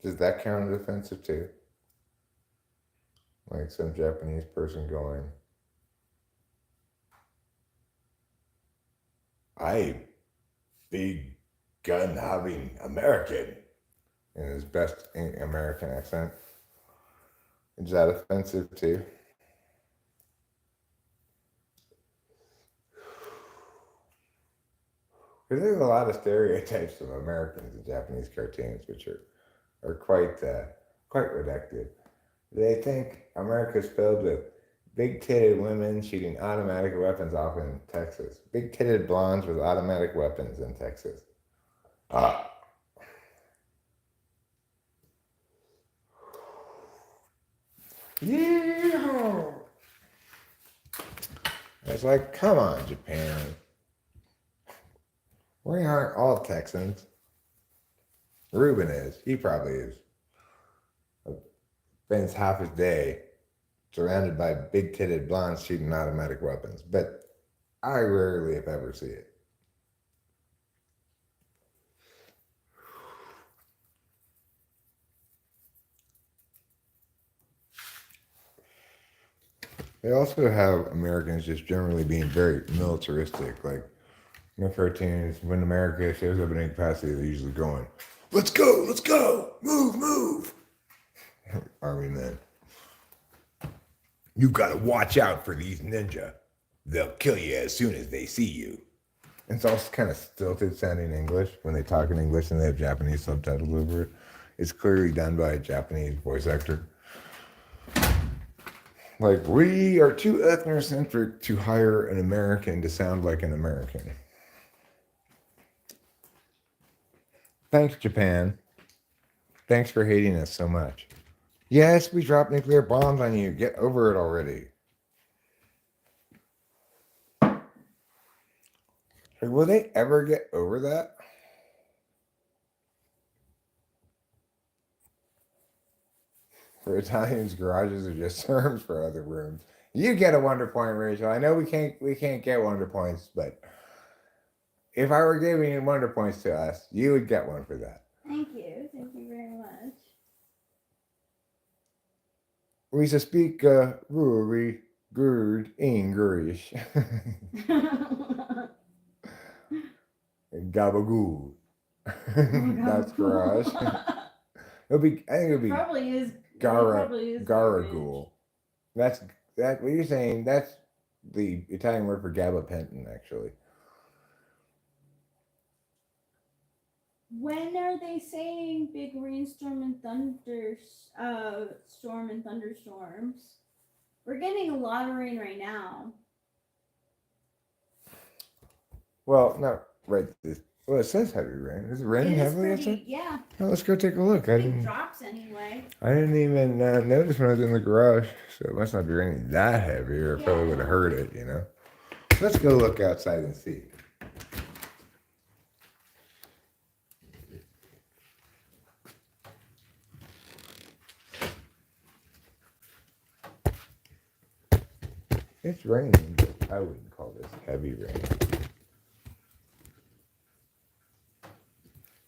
Does that count as offensive too? Like some Japanese person going, I big gun having American in his best American accent. Is that offensive too? Because there's a lot of stereotypes of Americans in Japanese cartoons, which are quite reductive. They think America's filled with big-titted women shooting automatic weapons off in Texas. Big-titted blondes with automatic weapons in Texas. Yeah. It's like, come on, Japan. We aren't all Texans. Ruben is. He probably is. Spends half his day surrounded by big-titted blondes shooting automatic weapons. But I rarely, if ever, see it. They also have Americans just generally being very militaristic. Like, in the cartoons, when America shows up in any capacity, they're usually going, let's go, move. Army men. You gotta watch out for these ninja. They'll kill you as soon as they see you. And it's also kind of stilted sounding English when they talk in English and they have Japanese subtitles over it. It's clearly done by a Japanese voice actor. Like, we are too ethnocentric to hire an American to sound like an American. Thanks, Japan. Thanks for hating us so much. Yes, we dropped nuclear bombs on you. Get over it already. Like, will they ever get over that? For Italians, garages are just terms for other rooms. You get a wonder point, Rachel. I know we can't get wonder points, but if I were giving wonder points to us, you would get one for that. Thank you very much. We speak very good English. Gabagoo. That's garage. I think it'll be probably is Garagool. That's what you're saying. That's the Italian word for gabapentin, actually. When are they saying big rainstorm and thunderstorms? We're getting a lot of rain right now. Well, not right this. Well, it says heavy rain. Is it raining heavily outside? Yeah. Well, let's go take a look. Big drops anyway. I didn't even notice when I was in the garage, so it must not be raining that heavy, or it probably would have heard it, you know. Let's go look outside and see. It's raining, but I wouldn't call this heavy rain.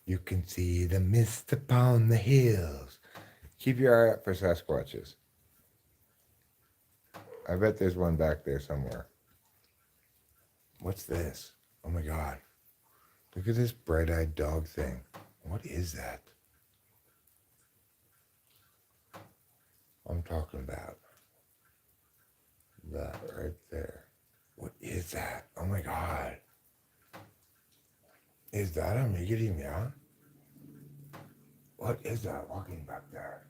You can see the mist upon the hills. Keep your eye out for Sasquatches. I bet there's one back there somewhere. What's this? Oh my God. Look at this bright-eyed dog thing. What is that? I'm talking about that right there. What is that? Oh my God. Is that a miggity meow? What is that walking back there?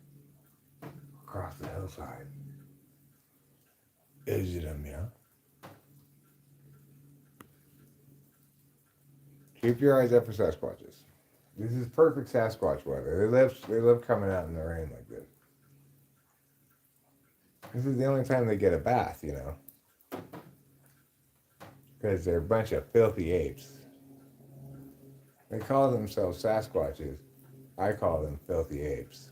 Across the hillside. Is it a meow? Keep your eyes out for Sasquatches. This is perfect Sasquatch weather. They love coming out in the rain like this. This is the only time they get a bath, you know. Because they're a bunch of filthy apes. They call themselves Sasquatches. I call them filthy apes.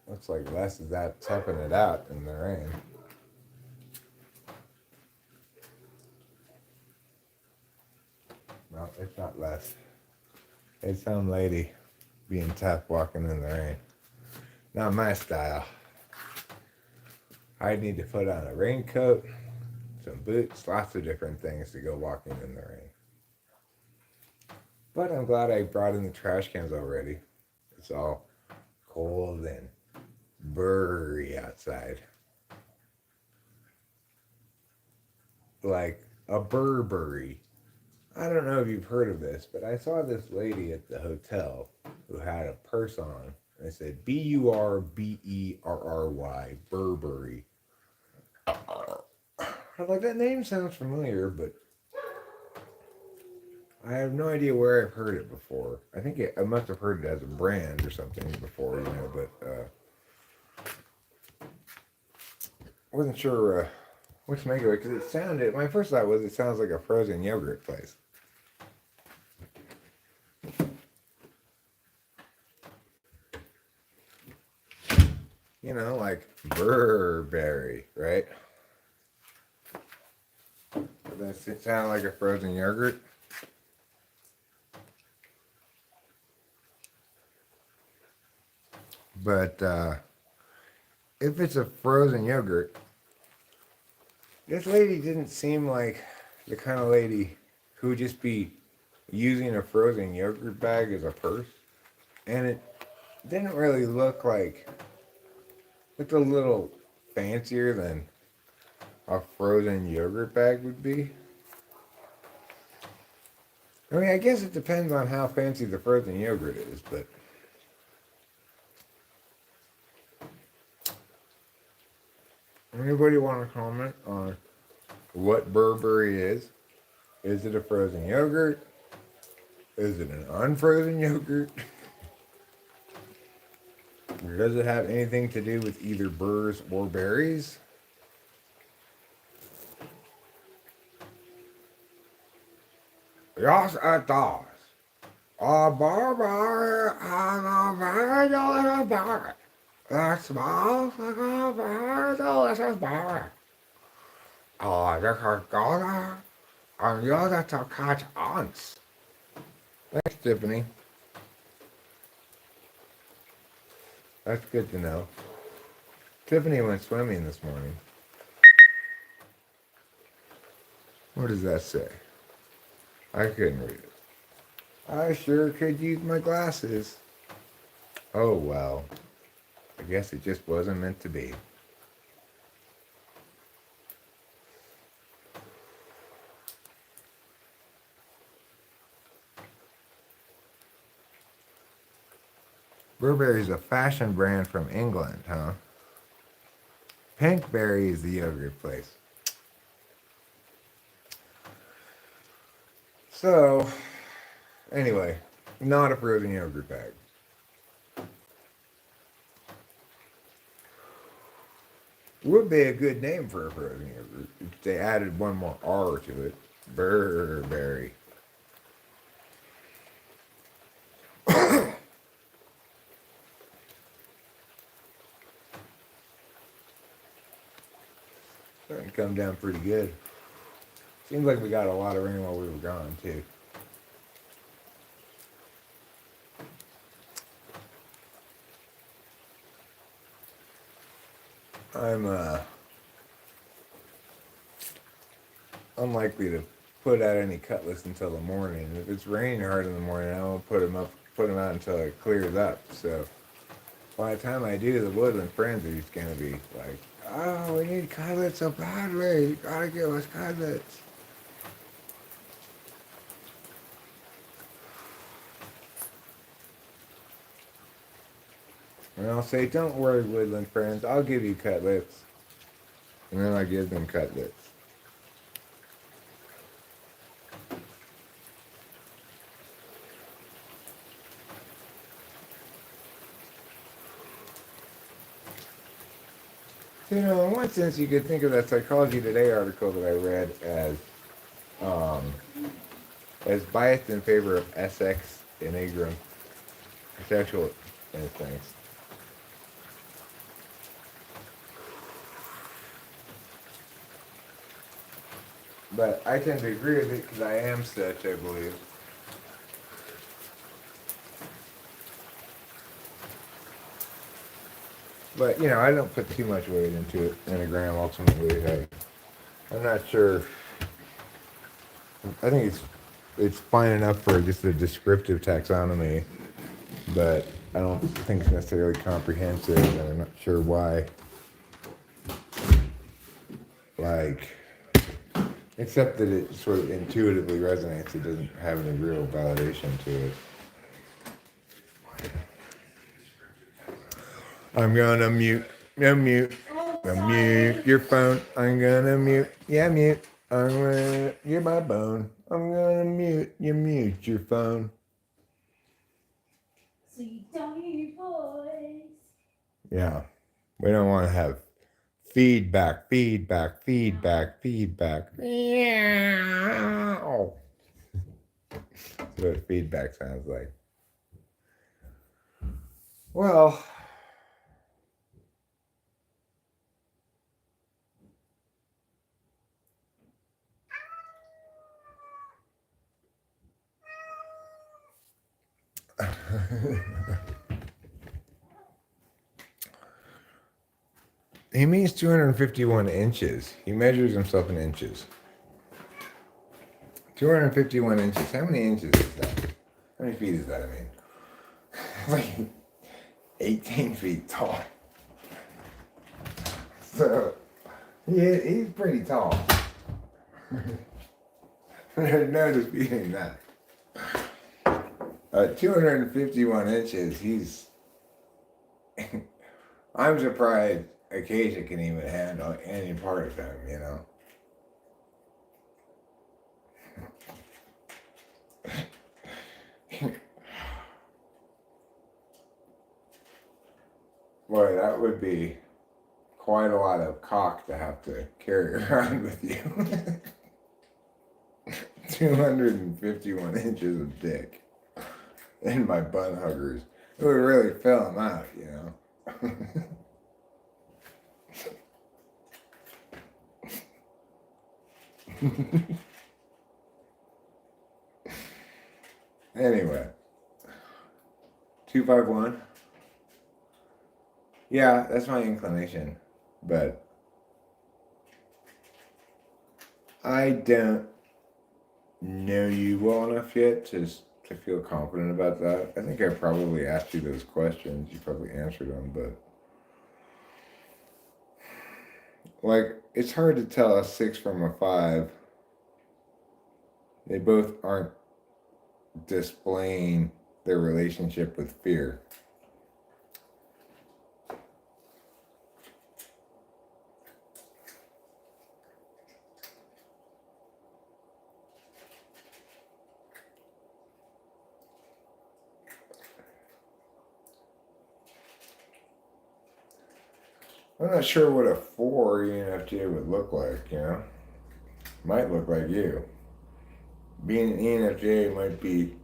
Looks like Les is that toughing it out in the rain. No, it's not Les. It's some lady being tough walking in the rain. Not my style. I need to put on a raincoat, some boots, lots of different things to go walking in the rain. But I'm glad I brought in the trash cans already. It's all cold and burry outside. Like a Burberry. I don't know if you've heard of this, but I saw this lady at the hotel who had a purse on. And it said Burberry, Burberry. I'm like, that name sounds familiar, but I have no idea where I've heard it before. I think I must have heard it as a brand or something before, you know, but wasn't sure which to make of it, because it sounded, my first thought was it sounds like a frozen yogurt place. You know, like Burberry, right? Does it sound like a frozen yogurt? But if it's a frozen yogurt, this lady didn't seem like the kind of lady who would just be using a frozen yogurt bag as a purse. And it didn't really look like, looked a little fancier than a frozen yogurt bag would be. I mean, I guess it depends on how fancy the frozen yogurt is, but anybody want to comment on what Burberry is? Is it a frozen yogurt? Is it an unfrozen yogurt? Does it have anything to do with either burrs or berries? Yes, it does. A Burberry has a very delicious berry. It smells like a very delicious berry. Oh, this is good. And use it to catch ants. Thanks, Tiffany. That's good to know. Tiffany went swimming this morning. What does that say? I couldn't read it. I sure could use my glasses. Oh well. I guess it just wasn't meant to be. Burberry's a fashion brand from England, huh? Pinkberry is the yogurt place. So, anyway, not a frozen yogurt bag. Would be a good name for a frozen yogurt if they added one more R to it. Burberry. come down pretty good. Seems like we got a lot of rain while we were gone, too. I'm unlikely to put out any cutlets until the morning. If it's raining hard in the morning, I won't put them out until it clears up. So by the time I do, the woodland friends are just gonna be like, "Oh, we need cutlets so badly. You gotta give us cutlets." And I'll say, "Don't worry, woodland friends. I'll give you cutlets." And then I give them cutlets. You know, in one sense, you could think of that Psychology Today article that I read as biased in favor of SX Enneagram sexual instincts. But I tend to agree with it because I am such, I believe. But, you know, I don't put too much weight into it, Enneagram, ultimately. I'm not sure. I think it's fine enough for just a descriptive taxonomy, but I don't think it's necessarily comprehensive, and I'm not sure why. Like, except that it sort of intuitively resonates, it doesn't have any real validation to it. I'm gonna mute. I'm mute. I'm mute your phone. I'm gonna mute. Yeah, mute. I'm gonna. You're my bone. I'm gonna mute. You mute your phone. So you don't hear your voice. Yeah. We don't want to have feedback. That's what feedback sounds like. Well, he means 251 inches. He measures himself in inches. 251 inches. How many inches is that? How many feet is that, I mean? Like 18 feet tall. So, he's pretty tall. There's no disputing that. 251 inches, he's... I'm surprised Acacia can even handle any part of him, you know? Boy, that would be quite a lot of cock to have to carry around with you. 251 inches of dick in my butt huggers. It would really fill him out, you know? Anyway, 251. Yeah, that's my inclination, but I don't know you well enough yet to feel confident about that. I think I probably asked you those questions. You probably answered them, but like, it's hard to tell a 6 from a 5. They both aren't displaying their relationship with fear. I'm not sure what a 4 ENFJ would look like, you know? Might look like you. Being an ENFJ might be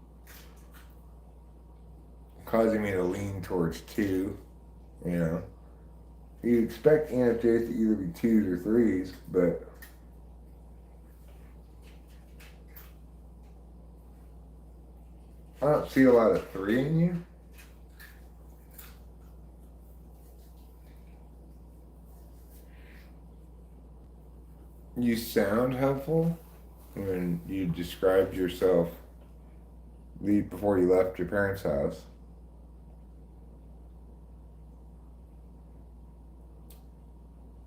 causing me to lean towards 2, you know? You expect ENFJs to either be 2s or 3s, but I don't see a lot of 3 in you. You sound helpful when you described yourself before you left your parents' house.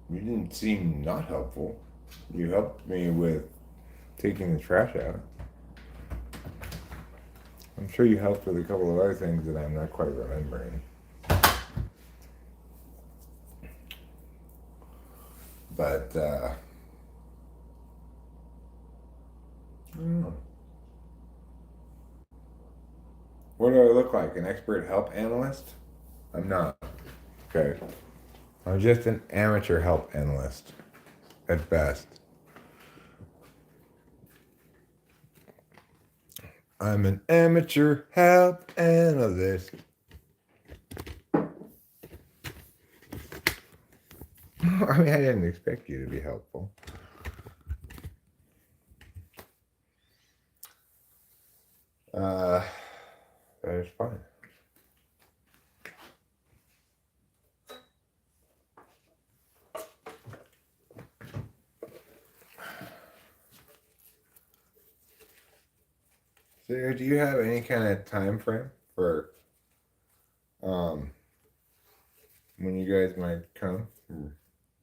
You didn't seem not helpful. You helped me with taking the trash out. I'm sure you helped with a couple of other things that I'm not quite remembering. But, I don't know. What do I look like? An expert help analyst? I'm not. Okay. I'm just an amateur help analyst at best. I'm an amateur help analyst. I mean, I didn't expect you to be helpful. That is fine. So, do you have any kind of time frame for when you guys might come,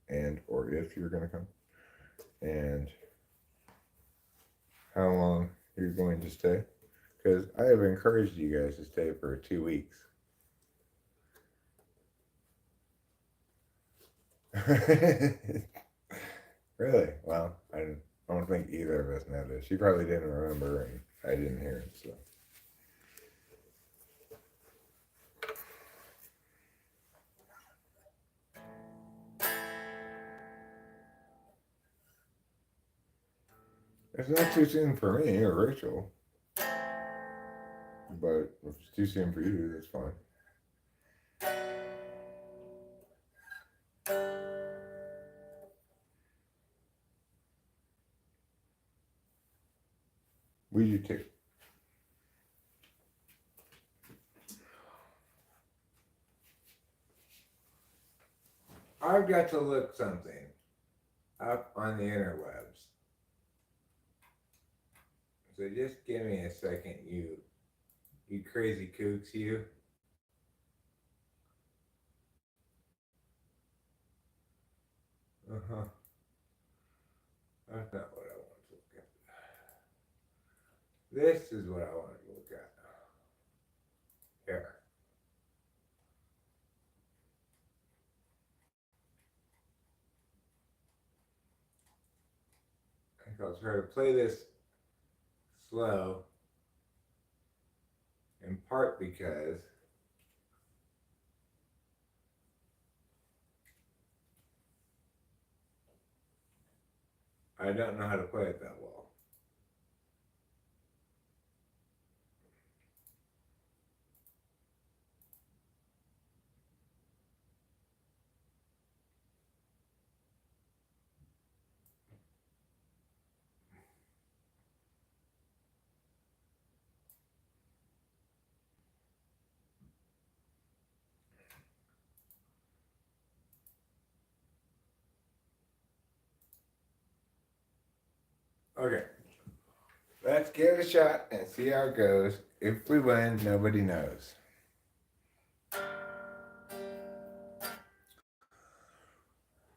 and or if you're gonna come, and how long you're going to stay? Because I have encouraged you guys to stay for 2 weeks. Really? Well, I don't think either of us noticed. She probably didn't remember, and I didn't hear it, so. It's not too soon for me or Rachel. But if it's too soon for you, that's fine. We do too. I've got to look something up on the interwebs. So just give me a second, you crazy kooks, you. Uh-huh. That's not what I want to look at. This is what I want to look at. Here. I think I'll try to play this slow, in part because I don't know how to play it that well. Okay. Let's give it a shot and see how it goes. If we win, nobody knows.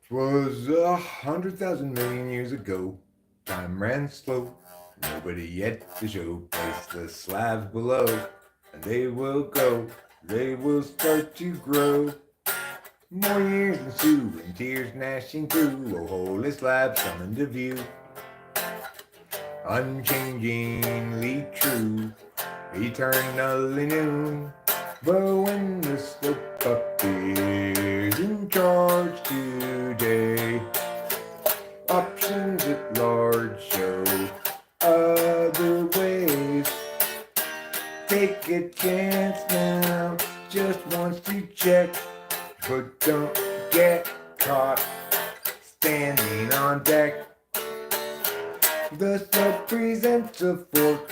Twas 100,000 million years ago. Time ran slow. Nobody yet to show. Place the slabs below, and they will go. They will start to grow. More years ensue, and tears gnashing through. Oh, holy slabs come into view. Unchangingly true, eternally new. But when the slip up is in charge today, options at large show other ways. Take a chance now, just once to check, but don't get caught standing on deck. The sub presents a fork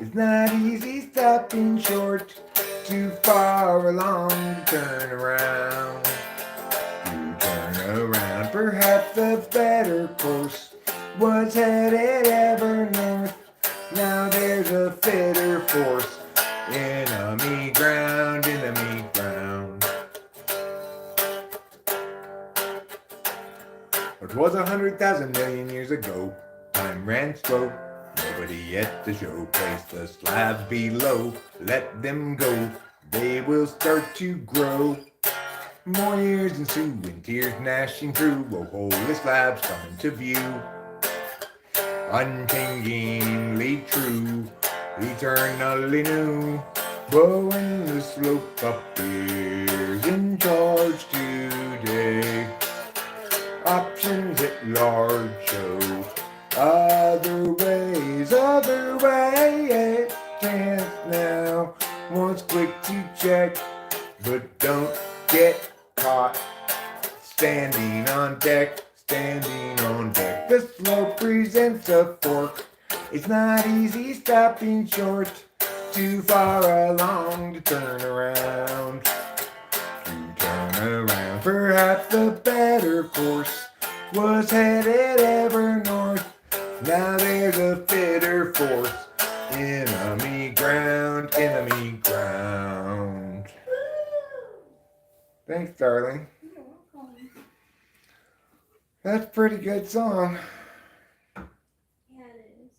It's not easy stopping short, too far along to turn around. To turn around, perhaps the better course was headed ever north. Now there's a fitter force, enemy ground, enemy ground. It was 100,000 million years ago. Time ran slow. Nobody at the show. Place the slabs below. Let them go. They will start to grow. More years ensue and tears gnashing through. Oh, holy slabs coming to view. Unchangingly true. Eternally new. But when the slope appears in charge today, options at large show other ways, other way. Chance now, once quick to check, but don't get caught standing on deck, standing on deck. The slope presents a fork. It's not easy stopping short, too far along to turn around. Around. Perhaps the better course was headed ever north. Now there's a fitter force. Enemy ground, enemy ground. Thanks, darling. You're welcome. That's a pretty good song. Yeah, it is.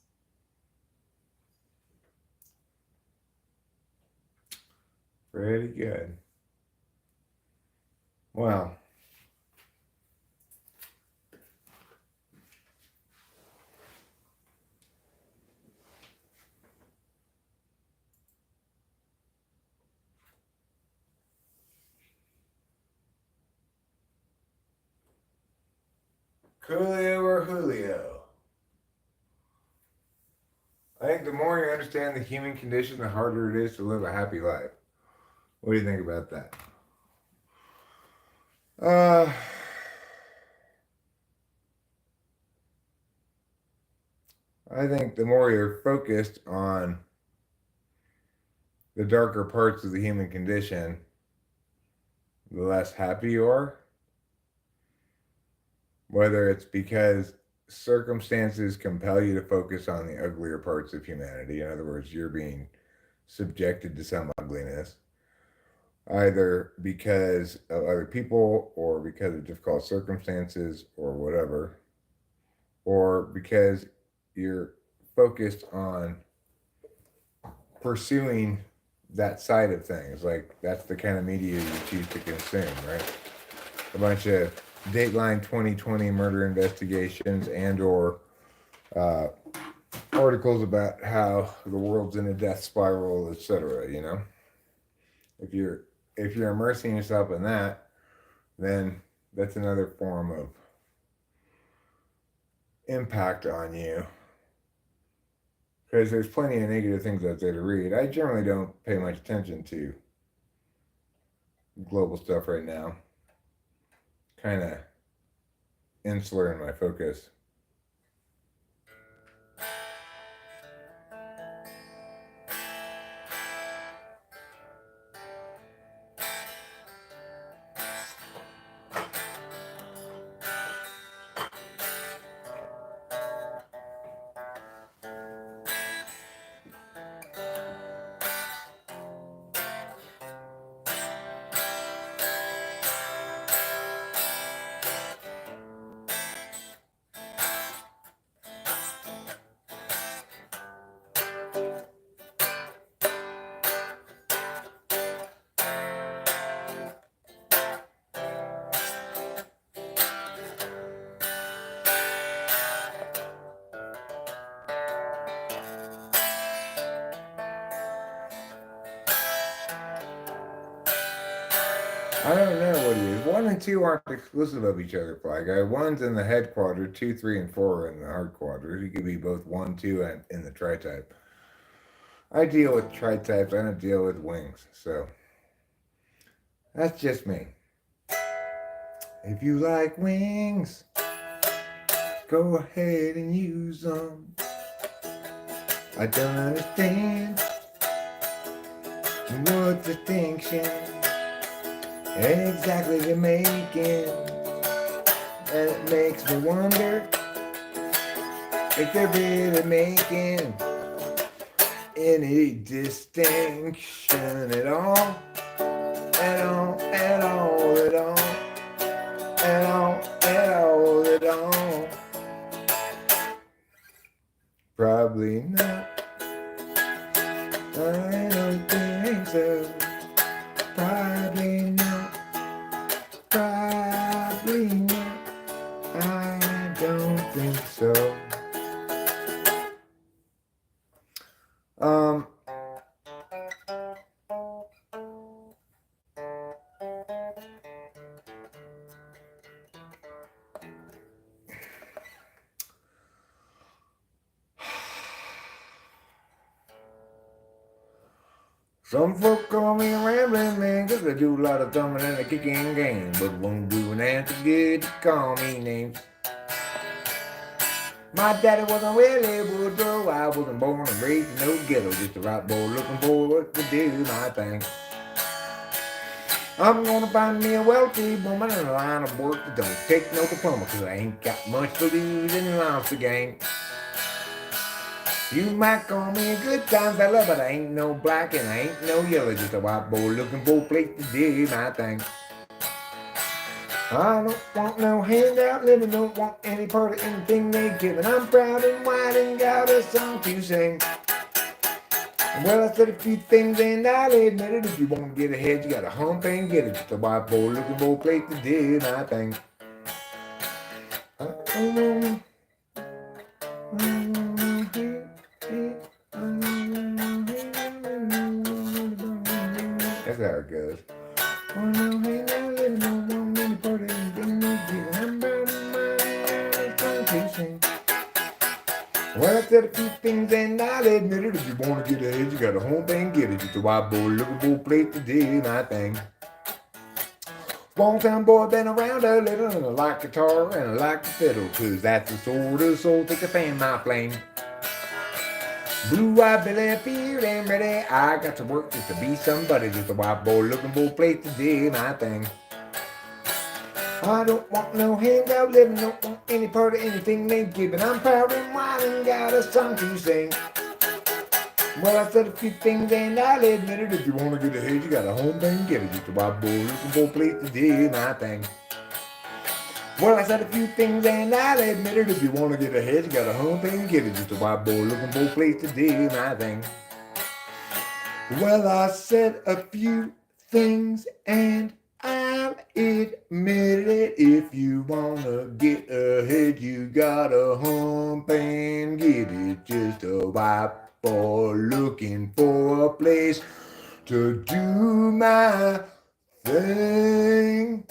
Pretty good. Well, Coolio or Julio? I think the more you understand the human condition, the harder it is to live a happy life. What do you think about that? I think the more you're focused on the darker parts of the human condition, the less happy you are. Whether it's because circumstances compel you to focus on the uglier parts of humanity, in other words, you're being subjected to some ugliness, either because of other people or because of difficult circumstances or whatever, or because you're focused on pursuing that side of things. Like, that's the kind of media you choose to consume, right? A bunch of Dateline 2020 murder investigations and or articles about how the world's in a death spiral, etc. You know, if you're immersing yourself in that, then that's another form of impact on you, because there's plenty of negative things out there to read. I generally don't pay much attention to global stuff right now. Kind of insular in my focus. I don't know what it is. 1 and 2 aren't exclusive of each other, Fly Guy. 1's in the head quadrant, 2, 3, and 4 are in the heart quadrant. You could be both 1, 2, and in the tri-type. I deal with tri-types. I don't deal with wings. So that's just me. If you like wings, go ahead and use them. I don't understand what distinction exactly you're making. And it makes me wonder if you're really making any distinction at all. At all, at all, at all. At all, at all, at all. Probably not. I don't think so. Probably not. Probably not. I don't think so. Some folk call me a rambling man, 'cause I do a lot of thumbing and a kicking game, but won't do an answer good to call me names. My daddy wasn't really Woodrow, I wasn't born and raised in no ghetto, just a right boy looking forward to do my thing. I'm gonna find me a wealthy woman in a line of work that don't take no diploma, 'cause I ain't got much to lose in life to gain. You might call me a good time fella, but I ain't no black and I ain't no yellow, just a white boy looking for a place to do my thing. I don't want no handout living, don't want any part of anything they giving. I'm proud and white and got a song to sing. Well, I said a few things and I'll admit it. If you want to get ahead, you gotta hump and get it. Just a white boy looking for a place to do my thing. That's how it goes. Well, I said a few things and I'll admit it. If you want to get ahead, you gotta hump and get it. Just a white boy looking for a place to do my thing. Long time boy, been around a little, and I like guitar and I like the fiddle, 'cause that's the sort of soul that can fan my flame. Blue-eyed Billy, feared and ready, I got to work just to be somebody, just a white boy looking for a place to do my thing. I don't want no handout living, don't want any part of anything they giving. I'm proud and wild and got a song to sing. Well, I said a few things and I'll admit it. If you want to get ahead, you gotta hump and get it. Just a white boy looking for a place to do my thing. Well, I said a few things and I'll admit it. If you want to get ahead, you gotta hump and get it. Just a white boy looking for a place to do my thing. Well, I said a few things and I'll admit it. If you wanna get ahead, you gotta hump and get it. Just a white boy looking for a place to do my thing.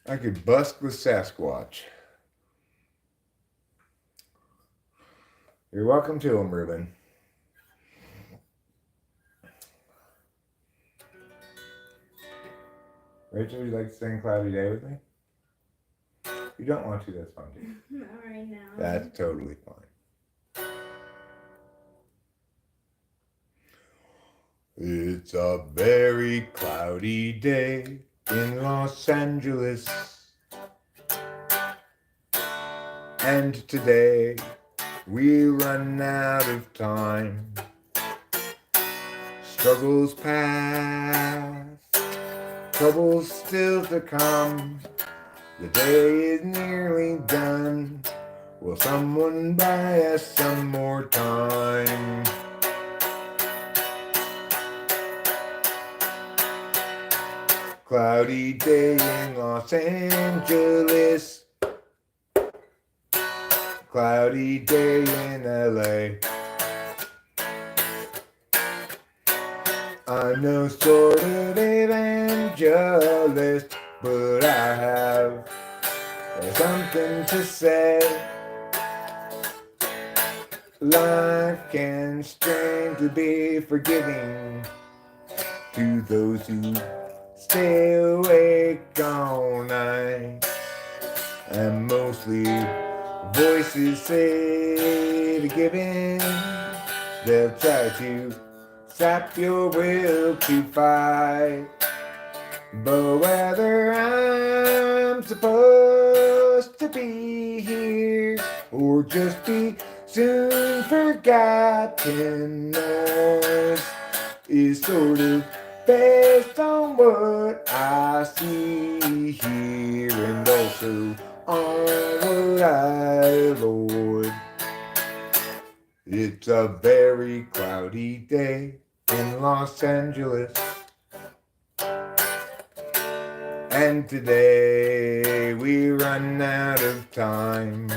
I could busk with Sasquatch. You're welcome to him, Ruben. Rachel, would you like to sing Cloudy Day with me? If you don't want to, that's fine too. Not right now. That's totally fine. It's a very cloudy day in Los Angeles, and today we run out of time. Struggles past, troubles still to come. The day is nearly done. Will someone buy us some more time? Cloudy day in Los Angeles, cloudy day in LA. I'm no sort of evangelist, but I have something to say. life can strangely be forgiving to those who stay awake all night. And mostly voices say to give in. They'll try to sap your will to fight. But whether I'm supposed to be here or just be soon forgotten, noise is sort of based on what I see here and also on what I avoid. It's a very cloudy day in Los Angeles. And today we run out of time.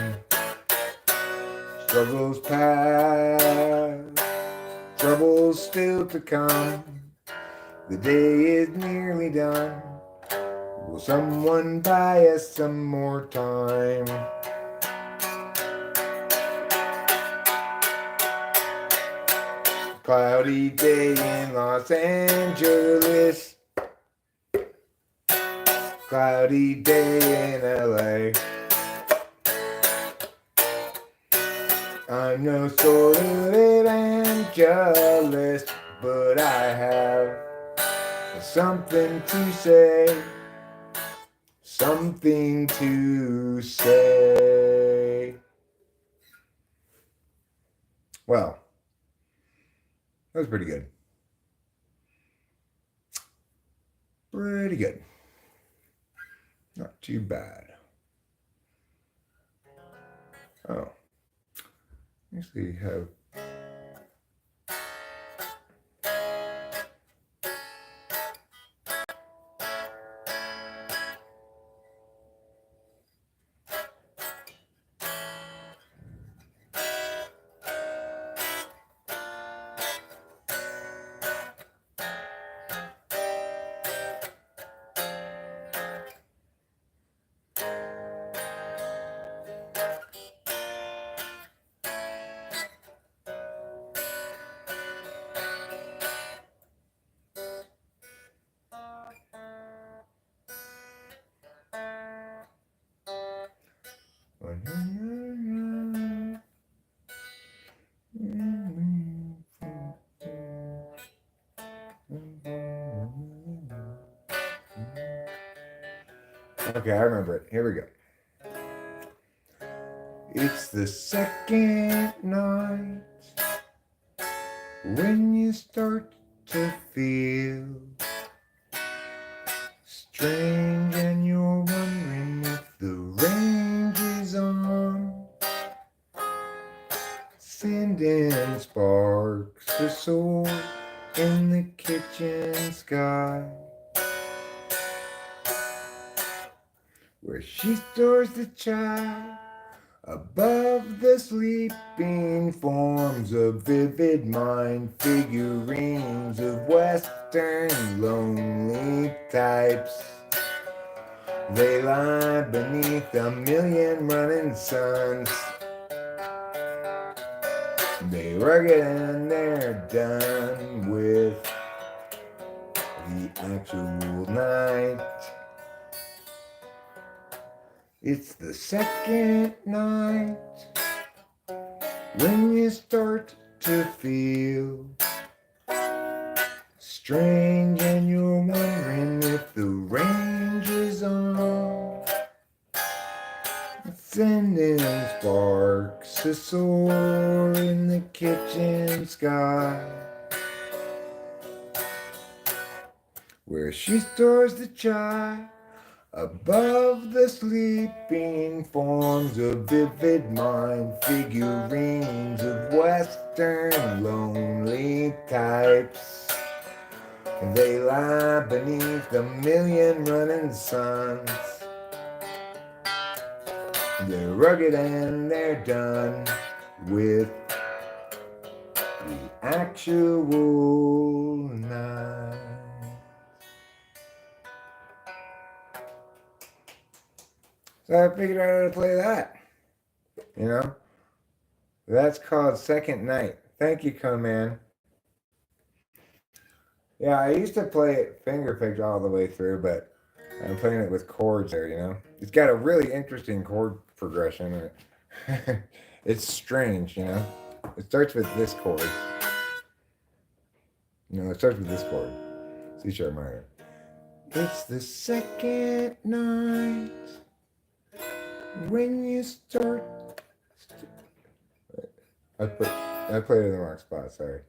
Struggles past, troubles still to come. The day is nearly done. Will someone buy us some more time? Cloudy day in Los Angeles. Cloudy day in LA. I'm no sort of evangelist, but I have something to say. Something to say. Well, that was pretty good. Pretty good. Not too bad. Oh. Actually have okay, I remember it. Here we go. It's the second night when you start to feel strange and you're wondering if the range is on. Sending sparks to soar in the kitchen sky, where she stores the chai above the sleeping forms of vivid mind figurines of Western lonely types. They lie beneath a million running suns. They rugged and they're done with the actual night. It's the second night when you start to feel strange and you're wondering if the range is on. Sending sparks to soar in the kitchen sky, where she stores the chai above the sleeping forms of vivid mind figurines of Western lonely types. They lie beneath a million running suns. They're rugged and they're done with the actual night. So I figured out how to play that, you know? That's called Second Night. Thank you, Conan. Yeah, I used to play it finger picked all the way through, but I'm playing it with chords there, you know? It's got a really interesting chord progression. It's strange, you know? It starts with this chord. It starts with this chord. C sharp minor. It's the second night when you start. I played it in the wrong spot, sorry.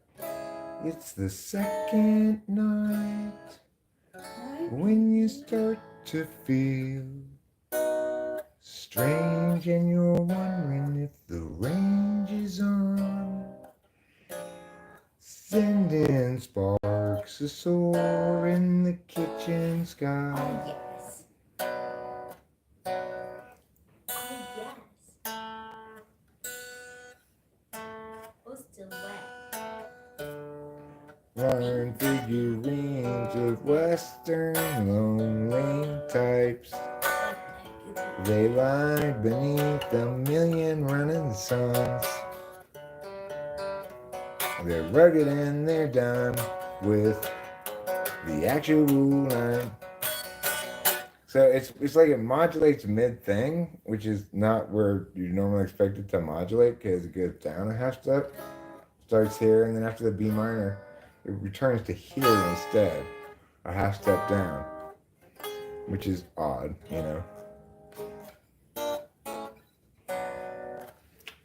It's the second night when you start to feel strange and you're wondering if the range is on. Sending sparks to soar in the kitchen sky. Yes. Oh, yes. Oh, still wet. Learn figurines of Western lonely types. They lie beneath a million running suns. They're rugged and they're done with the actual line. So it's like it modulates mid thing, which is not where you normally expect it to modulate because it goes down a half step. Starts here, and then after the B minor, it returns to here instead, a half step down, which is odd, you know.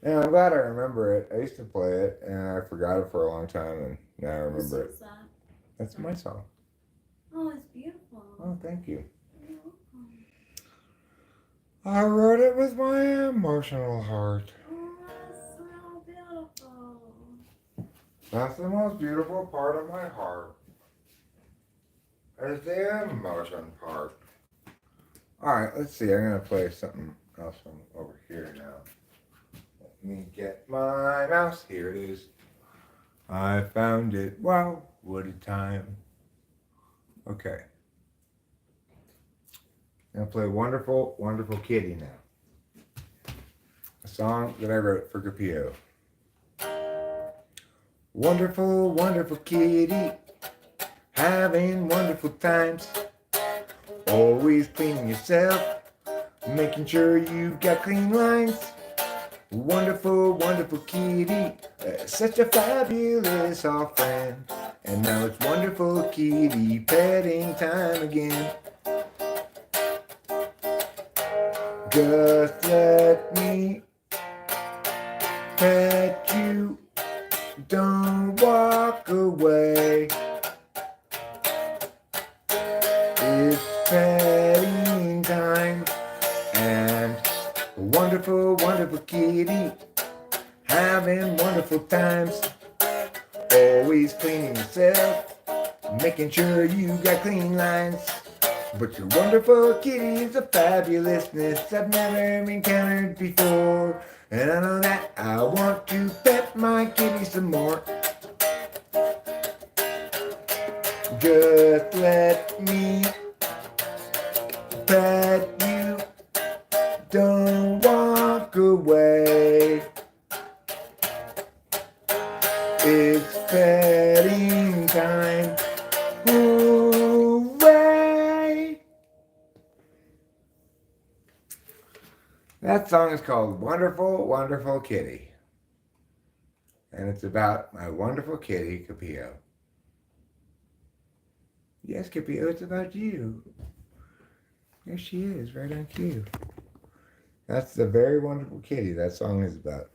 And I'm glad I remember it. I used to play it, and I forgot it for a long time, and now I remember it. That? That's my song. Oh, it's beautiful. Oh, thank you. You're welcome. I wrote it with my emotional heart. Oh, that's so beautiful. That's the most beautiful part of my heart. Is the emotion part. Alright, let's see. I'm going to play something else from over here now. Let me get my mouse. Here it is. I found it. Wow, what a time. Okay. I'm going to play Wonderful, Wonderful Kitty now. A song that I wrote for Capillo. Wonderful, wonderful kitty, having wonderful times. Always cleaning yourself, making sure you've got clean lines. Wonderful, wonderful kitty, such a fabulous old friend. And now it's wonderful kitty petting time again. Just let me pet you. Don't walk away. It's petting time. And a wonderful, wonderful kitty, having wonderful times. Always cleaning yourself, making sure you got clean lines. But your wonderful kitty is a fabulousness I've never encountered before. And I know that I want to pet my kitty some more. Just let me pet you. Don't walk away. It's petting time. Hooray! That song is called Wonderful, Wonderful Kitty. And it's about my wonderful kitty, Capillo. Yes, Capillo, it's about you. There she is, right on cue. That's the very wonderful kitty that song is about.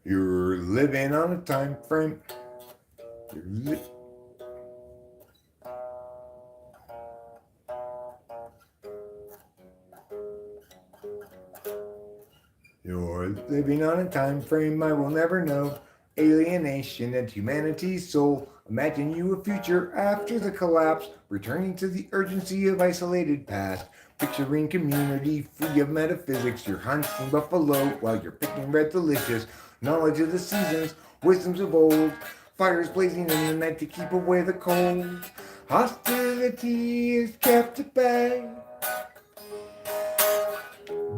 You're living on a time frame. You're living on a time frame I will never know. Alienation and humanity's soul. Imagine you a future after the collapse, returning to the urgency of isolated past. Picturing community free of metaphysics. You're hunting buffalo while you're picking red delicious. Knowledge of the seasons, wisdoms of old. Fires blazing in the night to keep away the cold. Hostility is kept at bay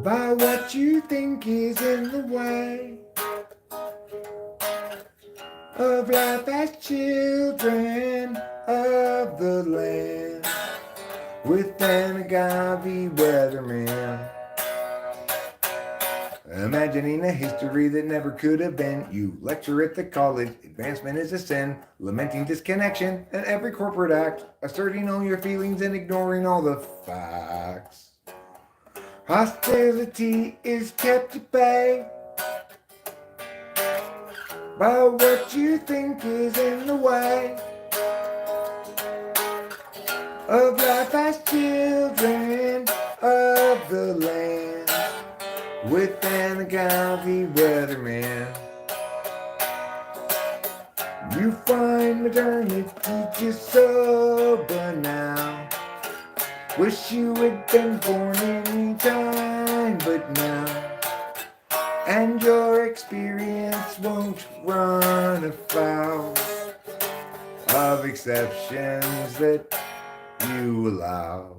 by what you think is in the way of life as children of the land with an agave weatherman. Imagining a history that never could have been. You lecture at the college, advancement is a sin, lamenting disconnection and every corporate act, asserting all your feelings and ignoring all the facts. Hostility is kept at bay by what you think is in the way of life as children of the land with an agave weatherman. You find modernity just so banal. Wish you had been born any time but now. And your experience won't run afoul of exceptions that you allow.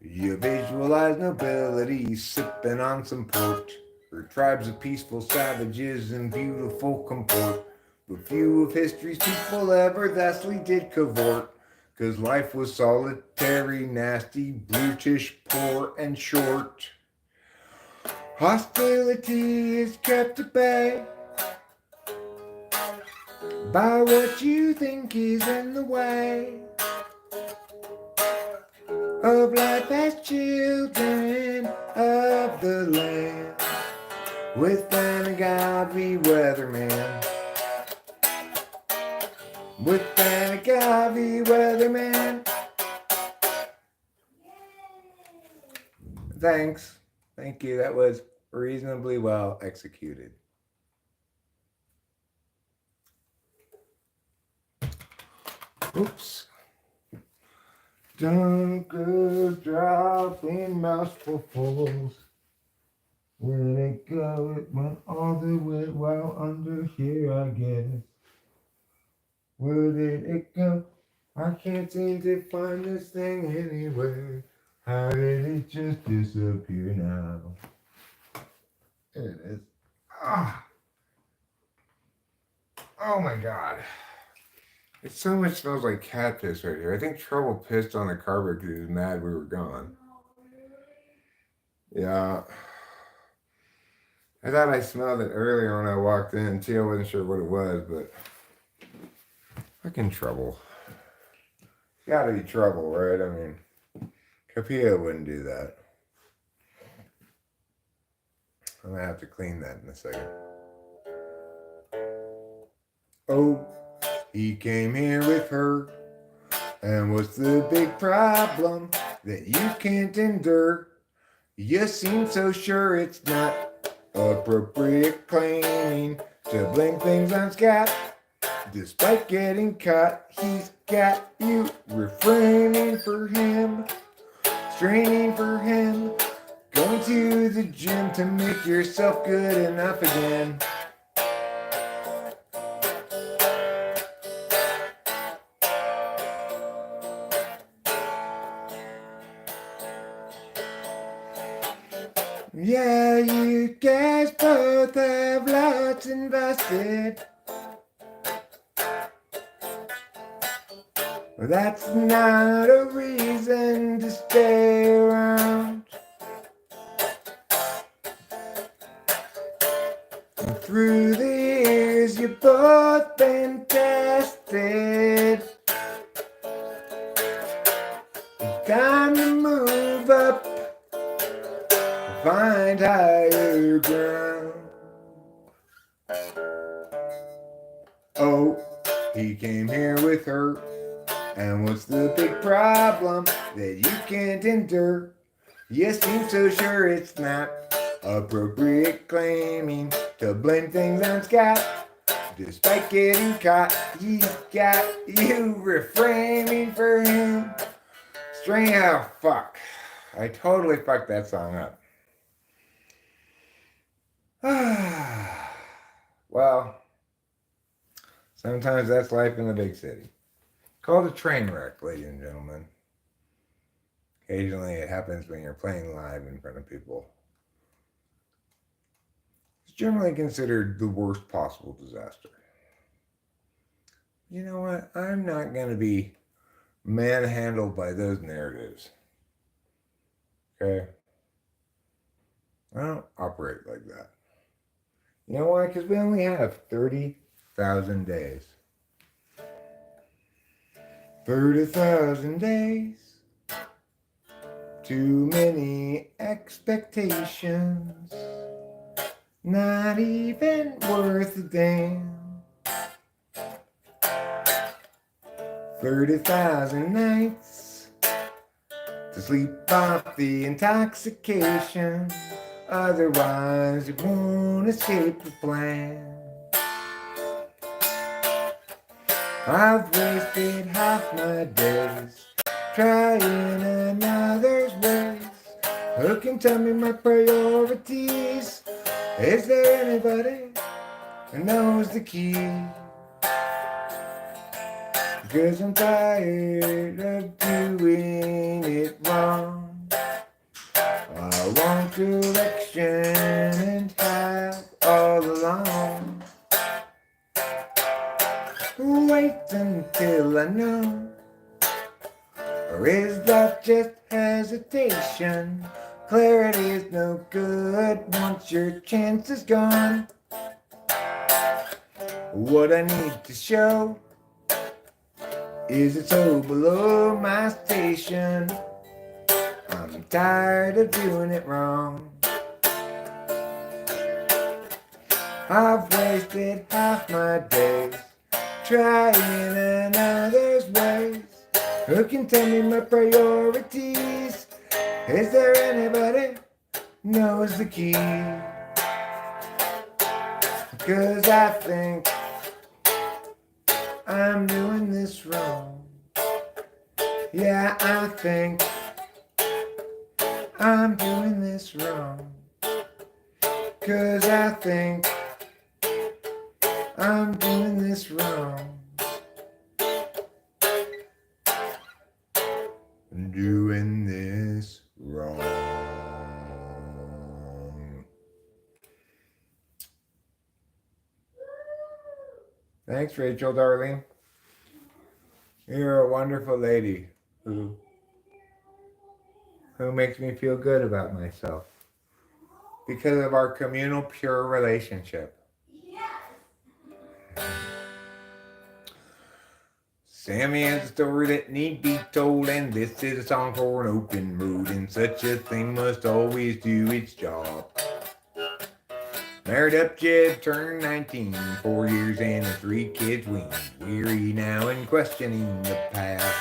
You visualize nobility sipping on some port, or tribes of peaceful savages in beautiful comport. But few of history's people ever thusly did cavort, 'cause life was solitary, nasty, brutish, poor, and short. Hostility is kept at bay by what you think is in the way of life as children of the land with an agave weatherman. With an agave weatherman. Thanks. Thank you. That was reasonably well executed. Oops. Don't go dropping mouthfuls. Where'd it go? It went all the way well under here, I guess. Where did it go? I can't seem to find this thing anywhere. How did it just disappear now? There it is. Ah. Oh my god. It so much smells like cat piss right here. I think Trouble pissed on the carpet because he was mad we were gone. Yeah. I thought I smelled it earlier when I walked in too. I wasn't sure what it was, but fucking Trouble. Gotta be Trouble, right? I mean, Capilla wouldn't do that. I'm gonna have to clean that in a second. Oh, he came here with her. And what's the big problem that you can't endure? You seem so sure it's not appropriate claiming to blame things on Scott. Despite getting caught, he's got you refraining for him, straining for him, going to the gym to make yourself good enough again. Yeah, you guys both have lots invested. But that's not a reason to stay around. And through the years, you've both been tested. It's time to move up. Find higher ground. Oh, he came here with her. And what's the big problem that you can't endure? You seem so sure it's not appropriate claiming to blame things on Scott. Despite getting caught, he's got you refraining for him. String out, fuck. I totally fucked that song up. Well, sometimes that's life in the big city. called a train wreck, ladies and gentlemen. Occasionally it happens when you're playing live in front of people. It's generally considered the worst possible disaster. You know what? I'm not going to be manhandled by those narratives. Okay? I don't operate like that. You know why? Because we only have 30,000 days. 30,000 days. Too many expectations. Not even worth a damn. 30,000 nights to sleep off the intoxication. Otherwise, you won't escape the plan. I've wasted half my days trying another's ways. Who can tell me my priorities? Is there anybody who knows the key? Because I'm tired of doing it wrong. I want correction and have all along. Wait until I know. Or is that just hesitation? Clarity is no good once your chance is gone. What I need to show is it so below my station. I'm tired of doing it wrong. I've wasted half my days trying another's ways. Who can tell me my priorities? Is there anybody knows the key? Because I think I'm doing this wrong. Yeah, I think I'm doing this wrong. 'Cause I think I'm doing this wrong. Doing this wrong. Thanks, Rachel, darling. You're a wonderful lady who makes me feel good about myself because of our communal, pure relationship. Sammy has a story that need be told, and this is a song for an open road, and such a thing must always do its job. Married up, Jed turned 19, 4 years and 3 kids weaned, weary now and questioning the past.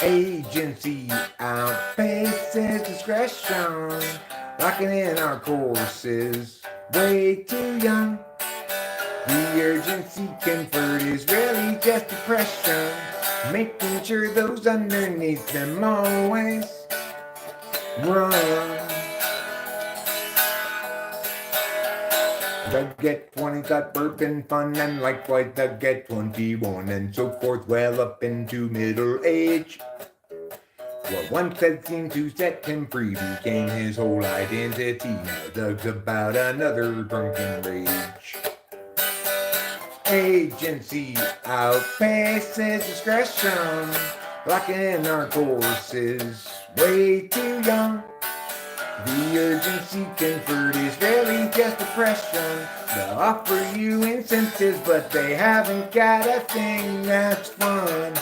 Agency outpaces discretion, locking in our courses, way too young. The urgency conferred is really just depression, making sure those underneath them always run. They'll get 20, got bourbon fun, and likewise they'll get 21, and so forth, well up into middle age. What once had seemed to set him free became his whole identity. Now Doug's about another drunken rage. Agency outpaces discretion, locking in our courses, way too young. The urgency conferred is really just depression. They'll offer you incentives, but they haven't got a thing that's fun.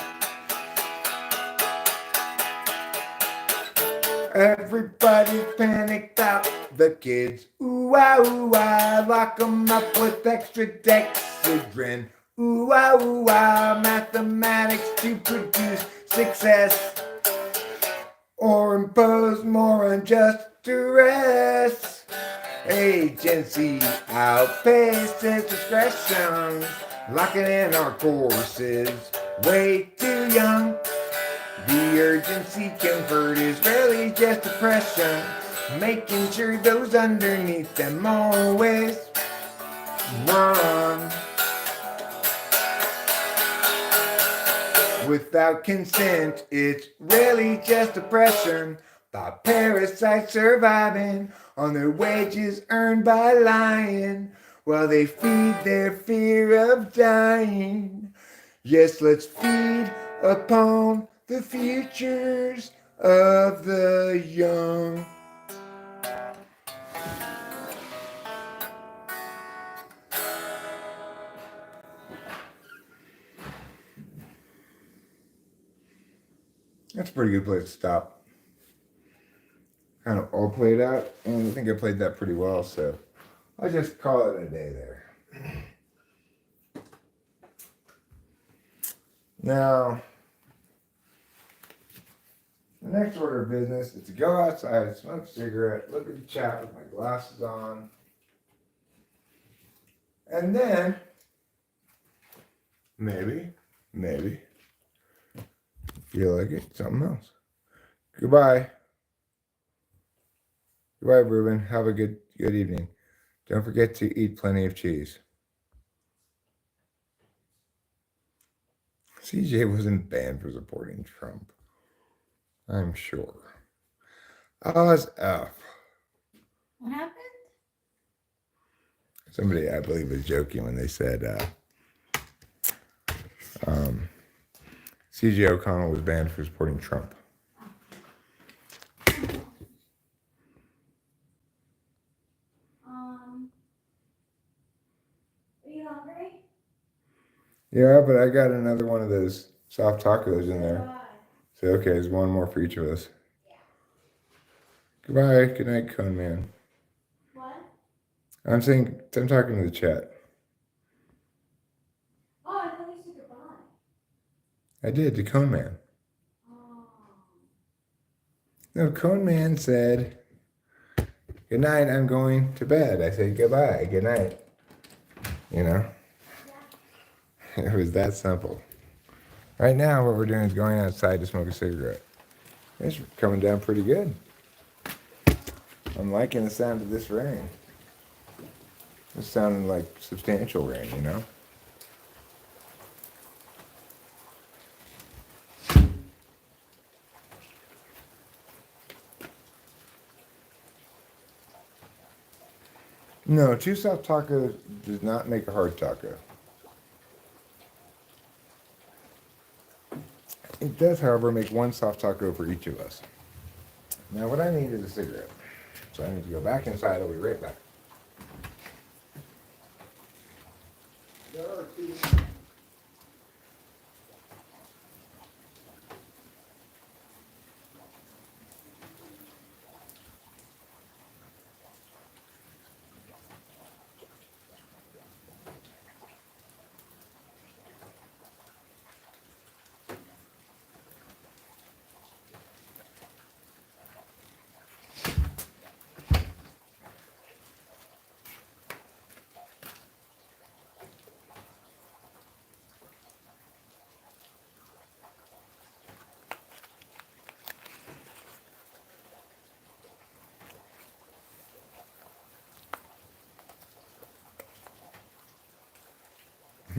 Everybody's panicked out, the kids, ooh ah, lock them up with extra dexedrine. Ooh ah, mathematics to produce success, or impose more unjust duress. Agency outpaces discretion, locking in our courses, way too young. The urgency conferred is really just depression, making sure those underneath them always run. without consent. It's really just oppression by parasites surviving on their wages earned by lying while they feed their fear of dying. Yes, let's feed upon the futures of the young. That's a pretty good place to stop. Kind of all played out, and I think I played that pretty well, so I'll just call it a day there. Now, the next order of business is to go outside, smoke a cigarette, look at the chat with my glasses on, and then maybe, feel like it, something else. Goodbye. Goodbye, Ruben. Have a good evening. Don't forget to eat plenty of cheese. CJ wasn't banned for supporting Trump. I'm sure. Oz F. What happened? Somebody, I believe, was joking when they said CJ O'Connell was banned for supporting Trump. Are you hungry? Yeah, but I got another one of those soft tacos in there. So, okay, there's one more for each of us. Yeah. Goodbye. Good night, Cone Man. What? I'm talking to the chat. Oh, I thought you said goodbye. I did, to Cone Man. Oh. No, Cone Man said, good night, I'm going to bed. I said, goodbye, good night. You know? Yeah. It was that simple. Right now, what we're doing is going outside to smoke a cigarette. It's coming down pretty good. I'm liking the sound of this rain. It's sounding like substantial rain, you know? No, 2 soft tacos does not make a hard taco. It does, however, make 1 soft taco for each of us. Now, what I need is a cigarette. So I need to go back inside. I'll be right back.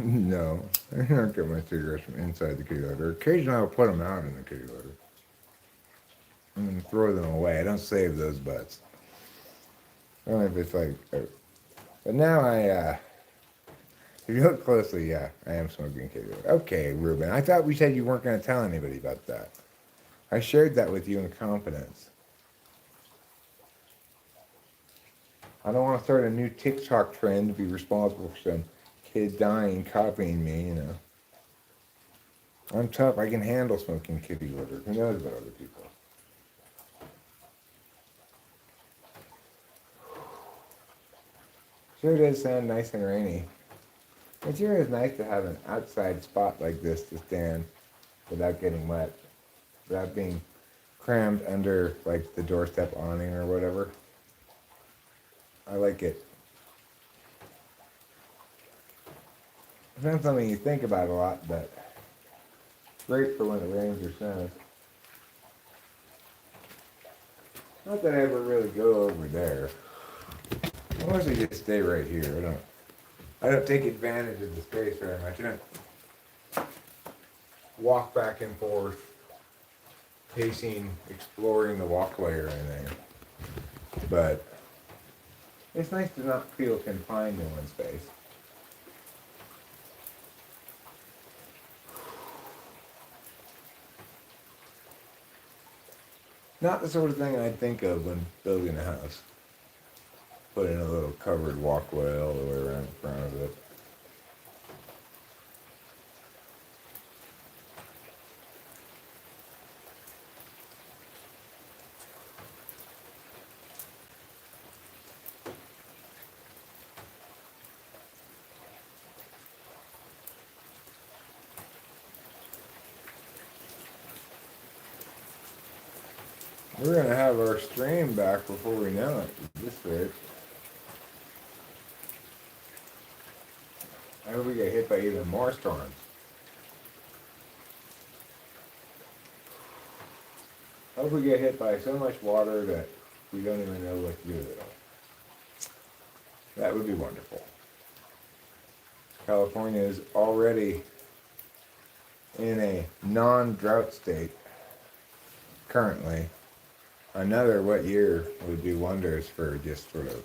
No, I don't get my cigarettes from inside the kitty litter. Occasionally I'll put them out in the kitty litter. And then throw them away. I don't save those butts. I don't know if it's like... But now if you look closely, yeah, I am smoking kitty litter. Okay, Ruben, I thought we said you weren't going to tell anybody about that. I shared that with you in confidence. I don't want to start a new TikTok trend to be responsible for some kid dying, copying me, you know. I'm tough. I can handle smoking kitty litter. Who knows about other people? Sure does sound nice and rainy. It sure is nice to have an outside spot like this to stand without getting wet, without being crammed under like the doorstep awning or whatever. I like it. It's not something you think about a lot, but it's great for when it rains or snows. Not that I ever really go over there. I mostly just stay right here. I don't take advantage of the space very much. I don't walk back and forth, pacing, exploring the walkway or anything. But it's nice to not feel confined in one space. Not the sort of thing I'd think of when building a house. Putting a little covered walkway all the way around the front of it. We're gonna have our stream back before we know it, at this rate. I hope we get hit by even more storms. I hope we get hit by so much water that we don't even know what to do with it all. That would be wonderful. California is already in a non-drought state currently. Another wet year would do wonders for just sort of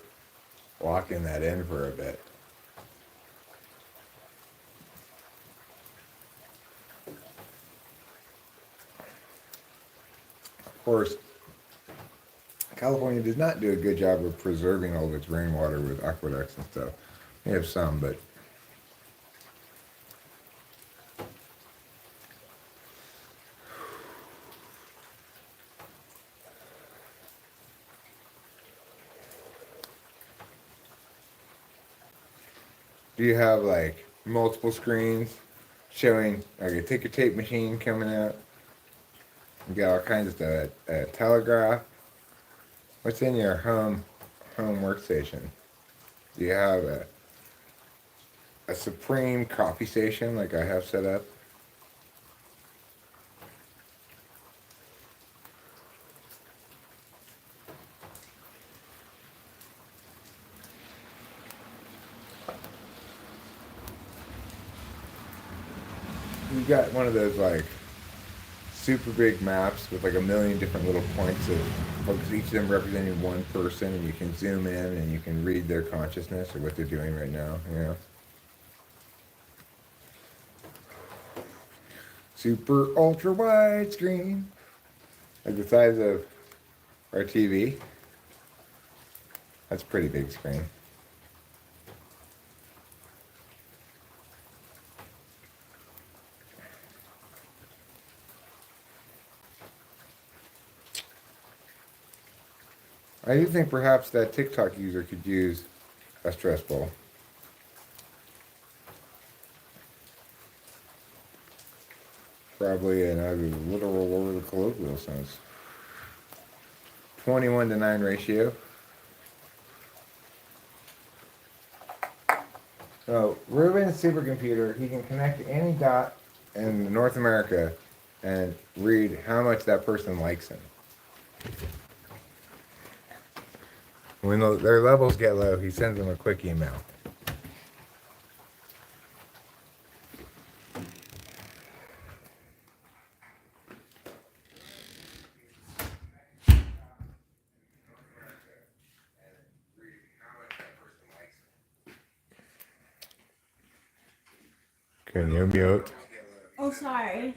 locking that in for a bit. Of course, California does not do a good job of preserving all of its rainwater with aqueducts and stuff. We have some, but do you have like multiple screens showing like a ticker tape machine coming out? You got all kinds of stuff. A telegraph. What's in your home workstation? Do you have a Supreme coffee station like I have set up? You got one of those like super big maps with like a million different little points of folks, each of them representing one person, and you can zoom in and you can read their consciousness or what they're doing right now, you know. Super ultra wide screen, like the size of our TV. That's a pretty big screen. I do think perhaps that TikTok user could use a stress ball. Probably in either the literal or the colloquial sense. 21-9 ratio. So Ruben's supercomputer, he can connect to any dot in North America and read how much that person likes him. When their levels get low, he sends them a quick email. Can you mute? Oh, sorry.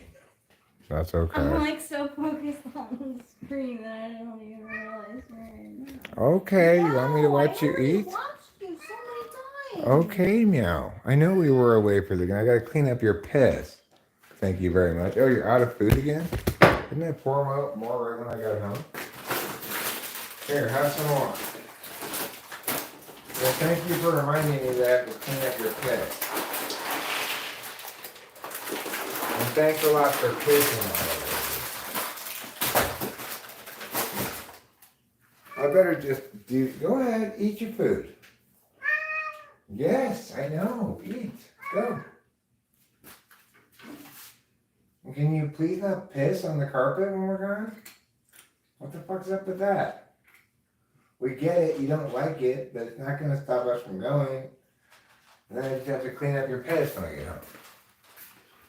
That's okay. I'm like so focused on the screen that I don't even realize right now. Okay, you want me to watch you eat? I watched you so many times. Okay, meow. I know we were away for the game. I gotta clean up your piss. Thank you very much. Oh, you're out of food again? Didn't I pour more right when I got home? Here, have some more. Well, thank you for reminding me that to clean up your piss. And thanks a lot for pissing all over. I better just go ahead, eat your food. Yes, I know, eat, go. Can you please not piss on the carpet when we're gone? What the fuck's up with that? We get it, you don't like it, but it's not gonna stop us from going. And then I just have to clean up your piss when I get home.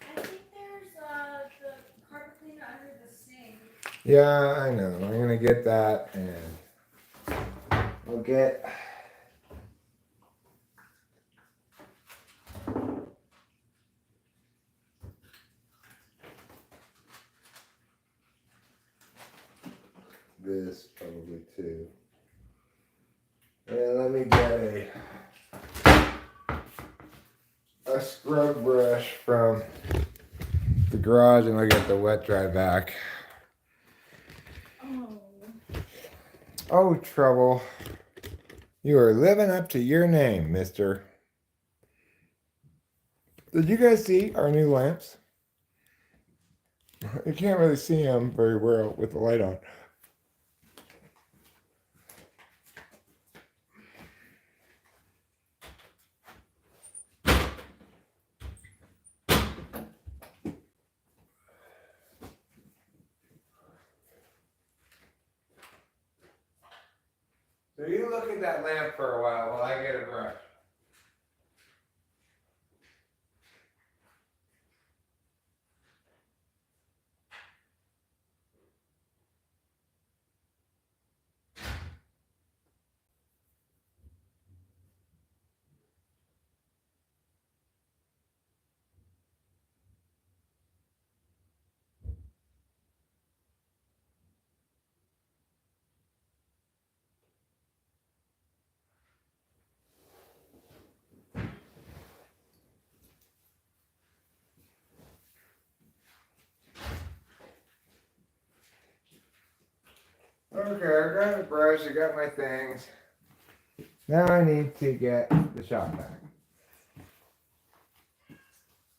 I think there's a Yeah, I know. I'm gonna get that, and we'll get. This probably too. And let me get a scrub brush from the garage, and I'll get the wet dry back. Oh. Oh, trouble. You are living up to your name, mister. Did you guys see our new lamps? You can't really see them very well with the light on. So you look at that lamp for a while I get a brush. Okay, I got a brush, I got my things. Now I need to get the shop vac.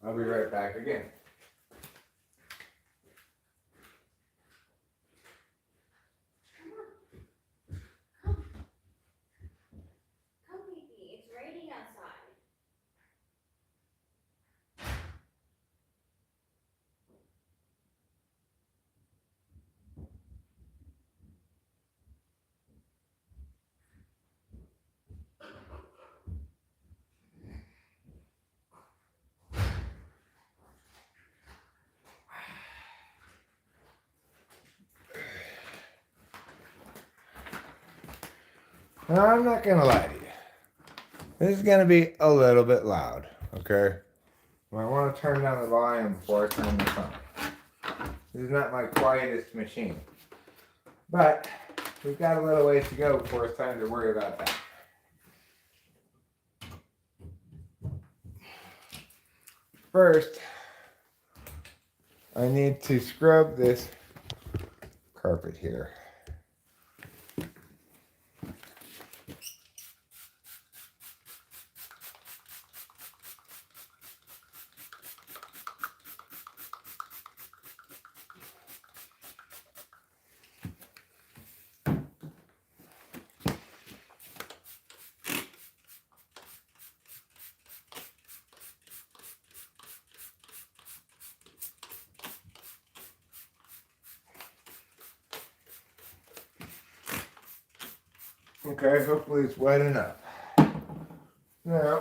I'll be right back again. Come, baby. It's raining outside. Now, I'm not gonna lie to you. This is gonna be a little bit loud, okay? I want to turn down the volume before I turn this on. This is not my quietest machine. But we've got a little ways to go before it's time to worry about that. First, I need to scrub this carpet here. Okay, hopefully it's wet enough. Now,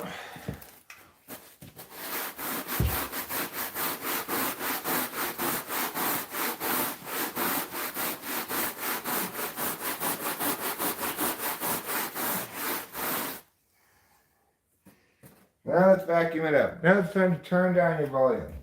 let's vacuum it up. Now it's time to turn down your volume.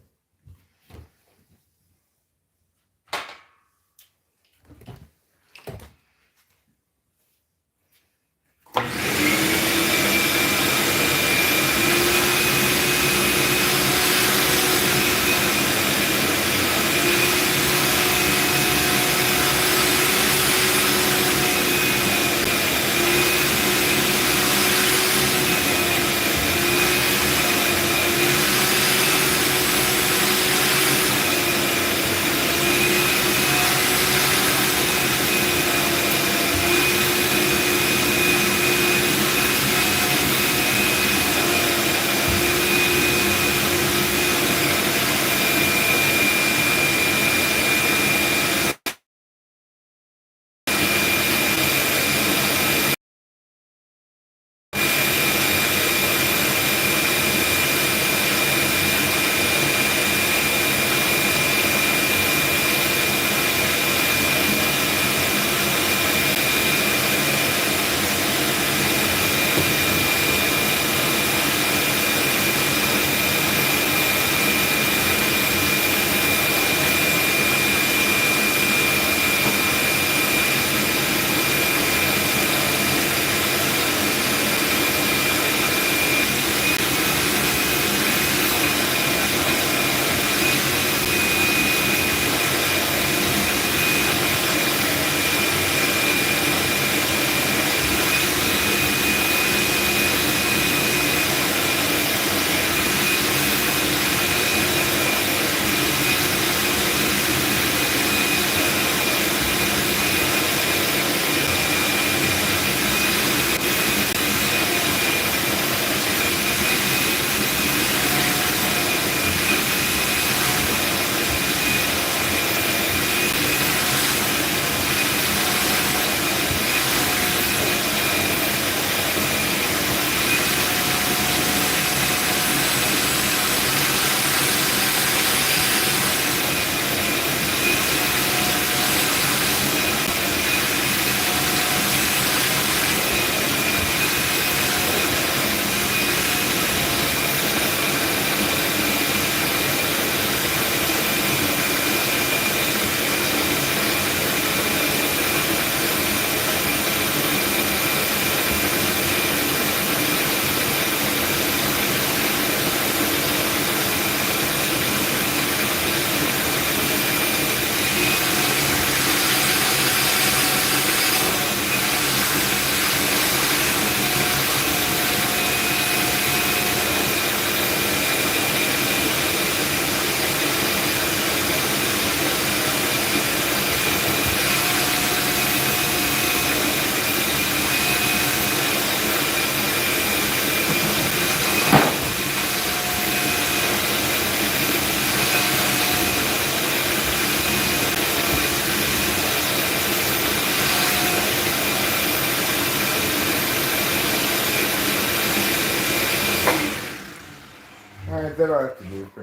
Alright, that'll have to do for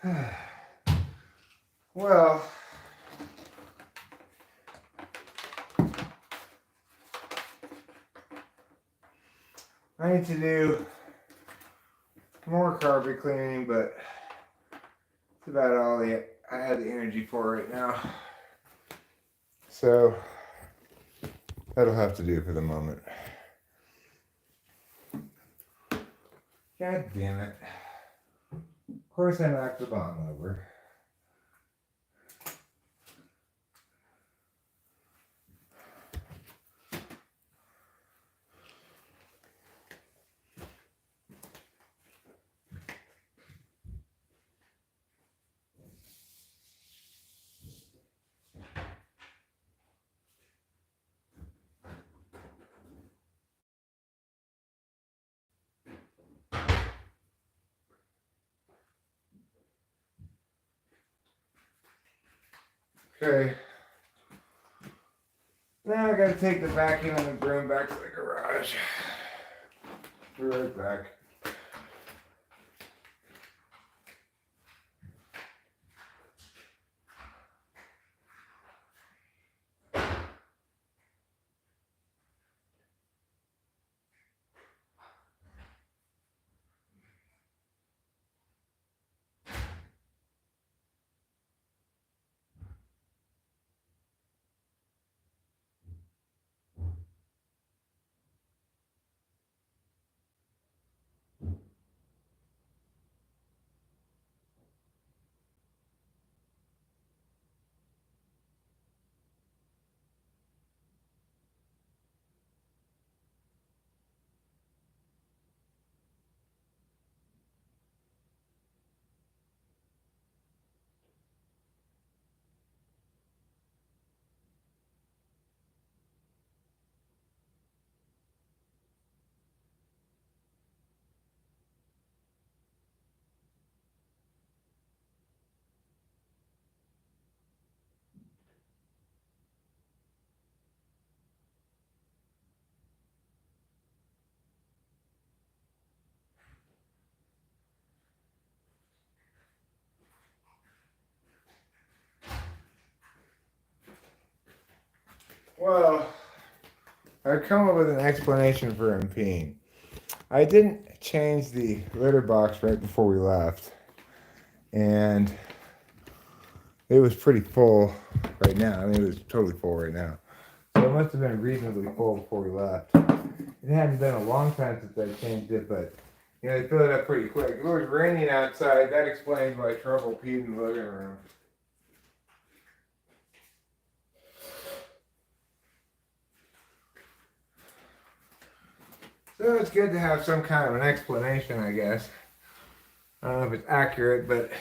now. Well, I need to do more carpet cleaning, but it's about all I have the energy for right now. So that'll have to do for the moment. God damn it. Of course I knocked the bottom over. Okay. Now I gotta take the vacuum and the broom back to the garage. Be right back. Well, I've come up with an explanation for him peeing. I didn't change the litter box right before we left, and it was pretty full right now. I mean, it was totally full right now. So it must have been reasonably full before we left. It hadn't been a long time since I changed it, but you know, they filled it up pretty quick. If it was raining outside, that explains why trouble peed in the living room. So it's good to have some kind of an explanation, I guess. I don't know if it's accurate, but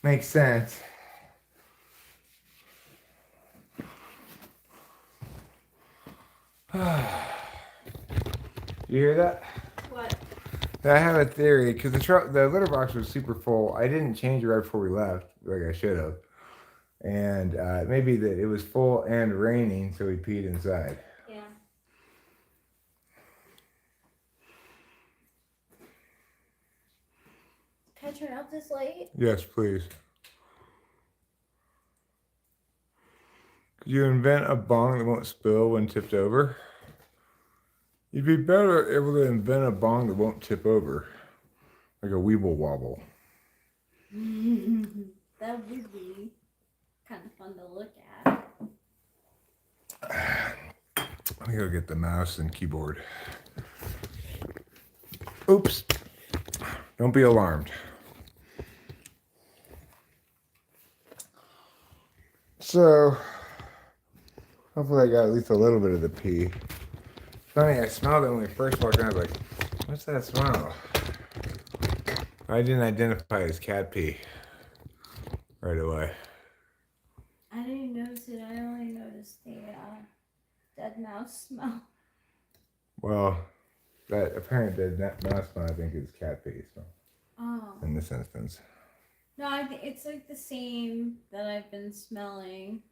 makes sense. You hear that? What? I have a theory because the litter box was super full. I didn't change it right before we left, like I should have. And maybe that it was full and raining, so we peed inside. Yeah. Can I turn out this light? Yes, please. Could you invent a bong that won't spill when tipped over? You'd be better able to invent a bong that won't tip over. Like a weeble wobble. That would be kind of fun to look at. Let me go get the mouse and keyboard. Oops. Don't be alarmed. So, hopefully I got at least a little bit of the pee. Funny, I smelled it when we first walked in. I was like, what's that smell? I didn't identify it as cat pee right away. I didn't notice it. I only noticed the dead mouse smell. Well, that apparent dead mouse smell, I think, is cat pee. So, in this instance. No, I think it's like the same that I've been smelling.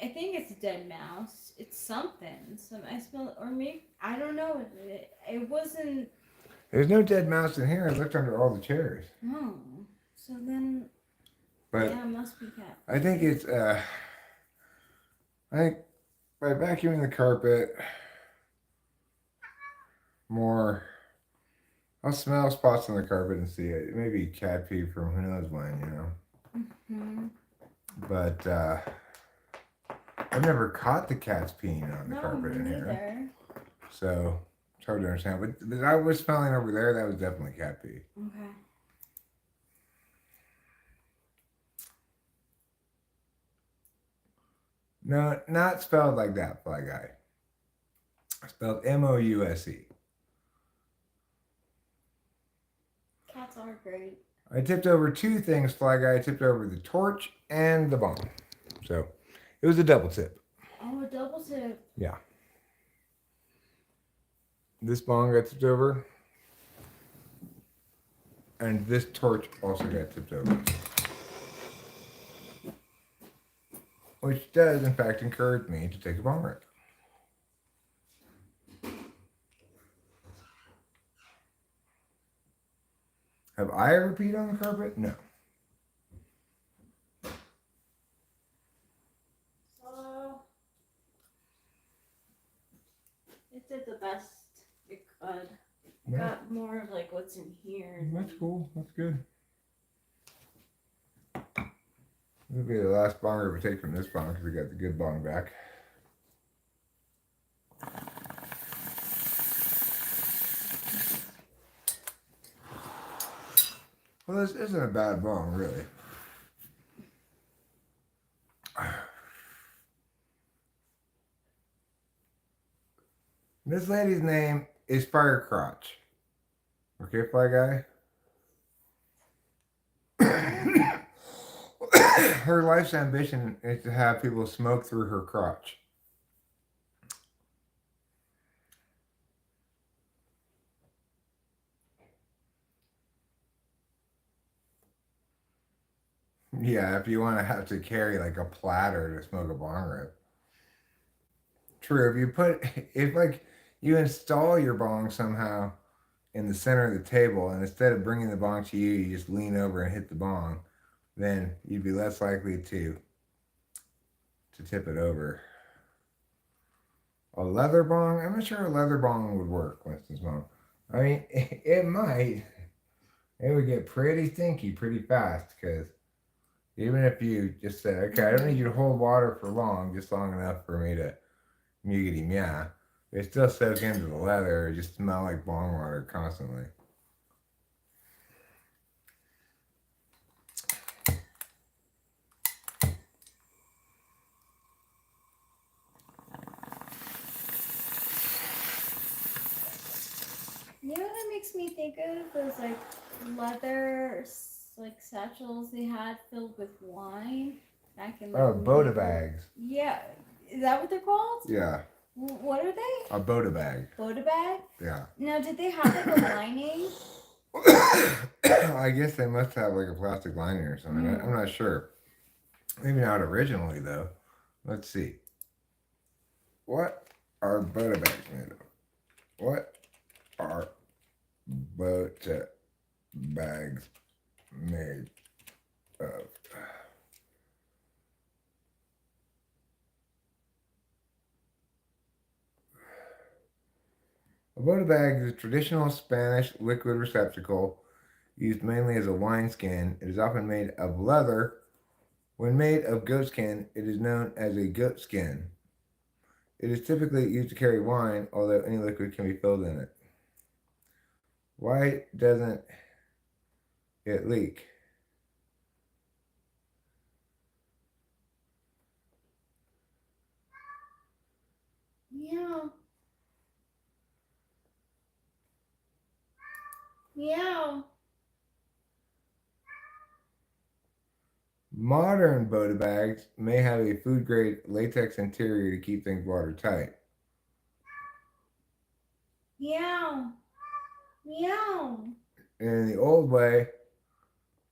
I think it's a dead mouse. It's something. I smell, or maybe I don't know. It wasn't. There's no dead mouse in here. I looked under all the chairs. Oh, so then But yeah, it must be cat. I think it's I think by vacuuming the carpet more, I'll smell spots on the carpet and see it. It may be cat pee from who knows when, you know. Mm-hmm. But I've never caught the cats peeing on the No, carpet in me here. neither. So it's hard to understand. But I was smelling over there, that was definitely cat pee. Okay. No, not spelled like that, Fly Guy. Spelled Mouse. Cats are great. I tipped over two things, Fly Guy. I tipped over the torch and the bong. So it was a double tip. Oh, a double tip. Yeah. This bong got tipped over. And this torch also got tipped over. Which does, in fact, encourage me to take a bong rip. Have I ever peed on the carpet? No. So it did the best it could. Got more of like what's in here. That's cool. That's good. This will be the last bong rip we take from this bong because we got the good bong back. Well, this isn't a bad bong, really. This lady's name is Fire Crotch. Okay, Fly Guy? Her life's ambition is to have people smoke through her crotch. Yeah, if you want to have to carry like a platter to smoke a bong rip. True, if like you install your bong somehow in the center of the table, and instead of bringing the bong to you, you just lean over and hit the bong, then you'd be less likely to tip it over. A leather bong? I'm not sure a leather bong would work, Winston's mom. I mean, it might. It would get pretty stinky pretty fast because even if you just said, okay, I don't need you to hold water for long, just long enough for me to muggity meow, it still soak into the leather. It just smell like bong water constantly. You know what that makes me think of? Those like leather like satchels they had filled with wine back in. Oh, Boda bags. Yeah, is that what they're called? Yeah. What are they? A Boda bag. Boda bag? Yeah. Now, did they have like a lining? I guess they must have like a plastic lining or something. I'm not sure. Maybe not originally though. Let's see. What are Boda bags made of? What are Boda bags made of? A Boda bag is a traditional Spanish liquid receptacle used mainly as a wineskin. It is often made of leather. When made of goatskin, it is known as a goatskin. It is typically used to carry wine, although any liquid can be filled in it. Why doesn't it leak? Meow. Meow. Modern Boda bags may have a food-grade latex interior to keep things watertight. Meow. Meow. In the old way,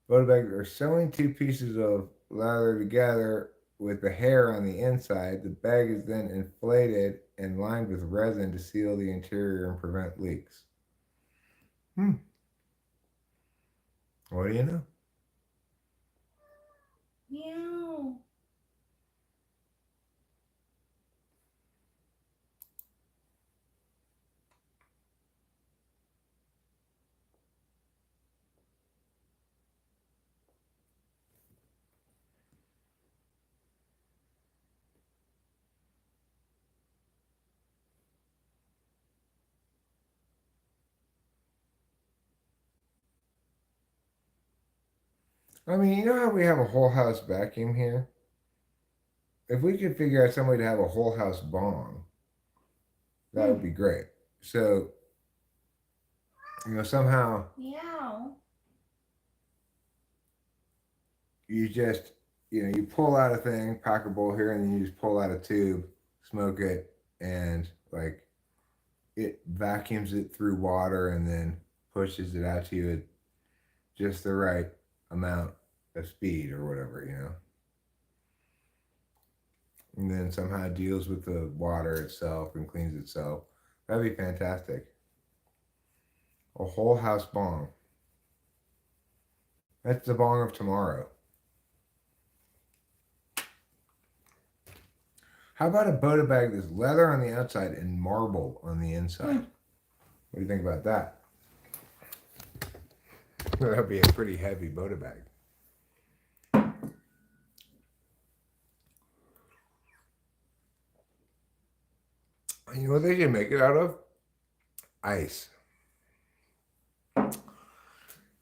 Boda bags are sewing two pieces of leather together with the hair on the inside. The bag is then inflated and lined with resin to seal the interior and prevent leaks. Hmm. What do you know? Meow. I mean, you know how we have a whole house vacuum here? If we could figure out some way to have a whole house bong, that would be great. So, somehow Meow. you just, you pull out a thing, pack a bowl here, and then you just pull out a tube, smoke it, and like it vacuums it through water and then pushes it out to you at just the right amount of speed or whatever. And then somehow deals with the water itself and cleans itself. That'd be fantastic. A whole house bong. That's the bong of tomorrow. How about a Boda bag that's leather on the outside and marble on the inside? What do you think about that? That'd be a pretty heavy Boda bag. You know what they should make it out of? Ice.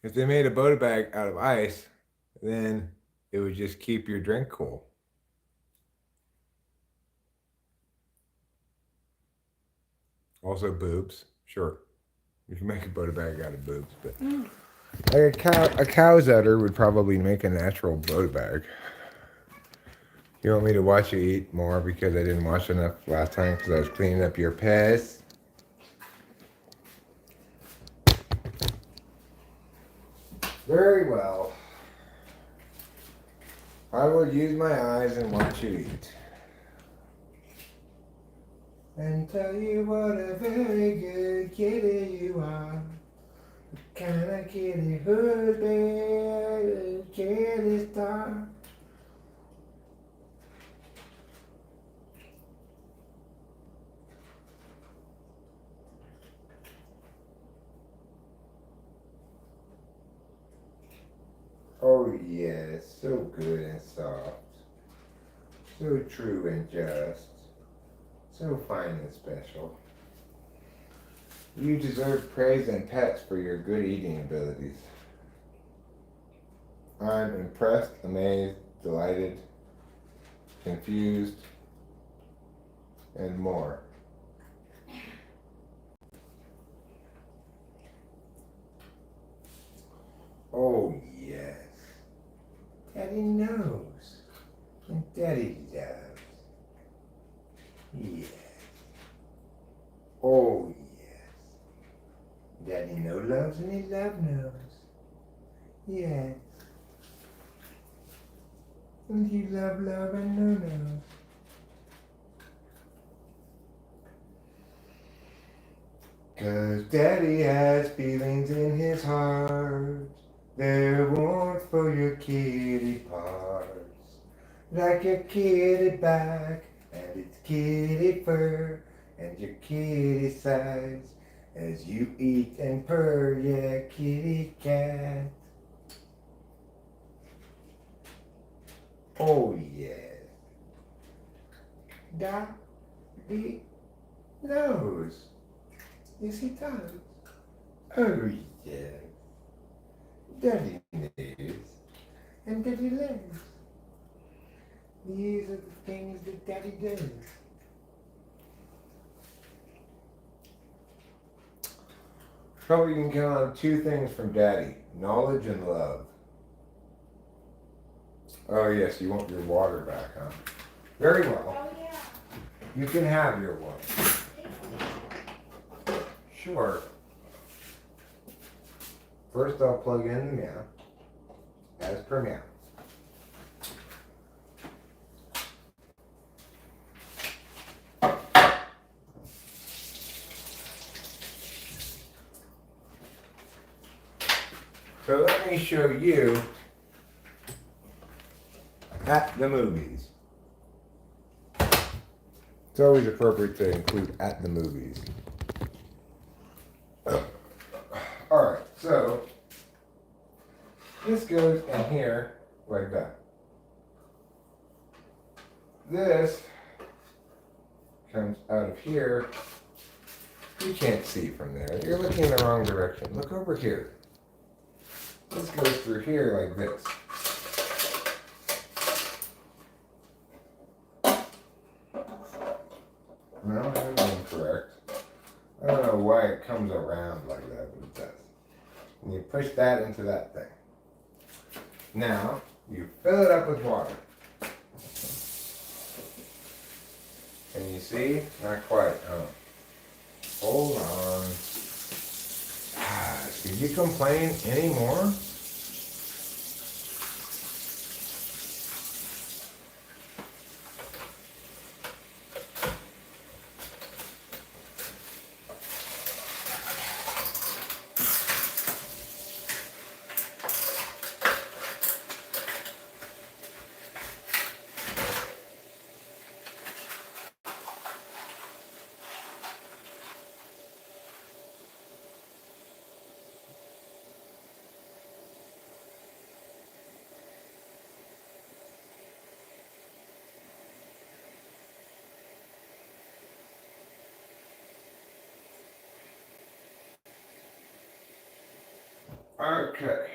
If they made a Boda bag out of ice, then it would just keep your drink cool. Also boobs. Sure. You can make a Boda bag out of boobs, but like a cow's udder would probably make a natural Boda bag. You want me to watch you eat more because I didn't watch enough last time because I was cleaning up your piss? Very well. I will use my eyes and watch you eat. And tell you what a very good kitty you are. The kind of kitty who'd be a kitty star. Oh yes, so good and soft. So true and just. So fine and special. You deserve praise and pets for your good eating abilities. I'm impressed, amazed, delighted, confused, and more. Oh yes. Daddy knows. And Daddy loves. Yes. Oh yes. Daddy no loves and he love knows. Yes. And he love and no knows. Cause Daddy has feelings in his heart. They're warmth for your kitty parts. Like your kitty back and its kitty fur and your kitty size as you eat and purr, yeah, kitty cat. Oh yes. Daddy knows. Yes, he does. Oh yes. Daddy knows. And Daddy loves. These are the things that Daddy does. Probably you can count on two things from Daddy: knowledge and love. Oh yes, you want your water back, huh? Very well. Oh yeah. You can have your water. Sure. First I'll plug in the meow, as per meow. So let me show you at the movies. It's always appropriate to include at the movies. Alright, so this goes in here like that. This comes out of here. You can't see from there. You're looking in the wrong direction. Look over here. This goes through here like this. No, I'm incorrect. I don't know why it comes around like that, but it does. And you push that into that thing. Now, you fill it up with water. And you see? Not quite. Oh. Hold on. Did you complain anymore? Okay.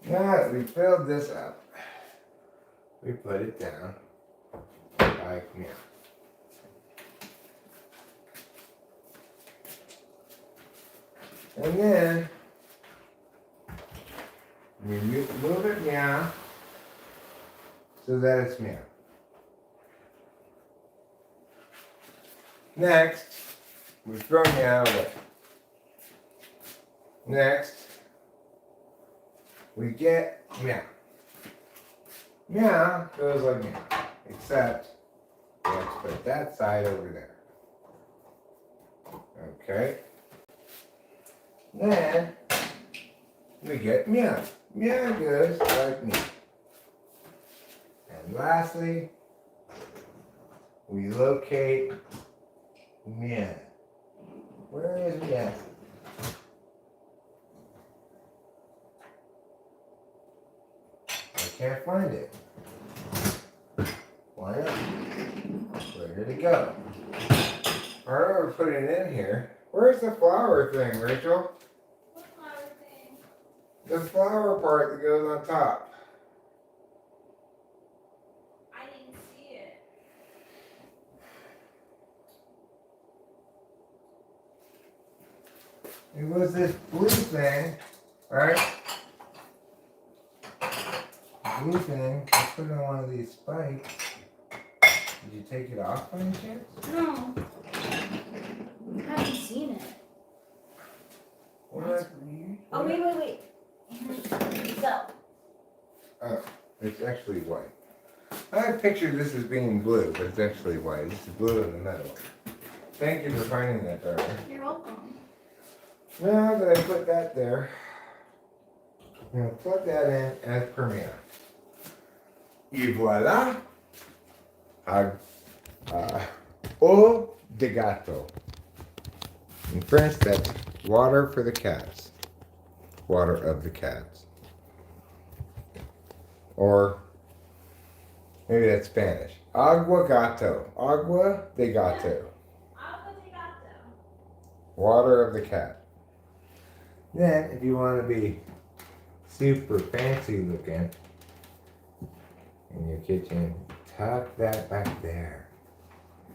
Now that we filled this up, we put it down like now. And then we move it now so that it's meow. Next, we throw meow away. Next, we get meow. Meow goes like meow, except let's put that side over there. Okay. Then we get meow. Meow goes like meow. And lastly, we locate meow. Where is meow? I can't find it. Why not? Where did it go? I remember putting it in here. Where's the flower thing, Rachel? What flower thing? The flower part that goes on top. I didn't see it. It was this blue thing, right? Blue thing. I put it on one of these spikes. Did you take it off by any chance? No. I haven't seen it. What? That's weird. Oh, wait. So. Oh, it's actually white. I pictured this as being blue, but it's actually white. It's blue in the middle. Thank you for finding that, darling. You're welcome. Now that I put that there, I'm going to plug that in as per me. Et voila! Eau de gato. In French, that's water for the cats. Water of the cats. Or maybe that's Spanish. Agua gato. Agua de gato. Agua de gato. Water of the cat. Then, if you want to be super fancy looking in your kitchen, tuck that back there.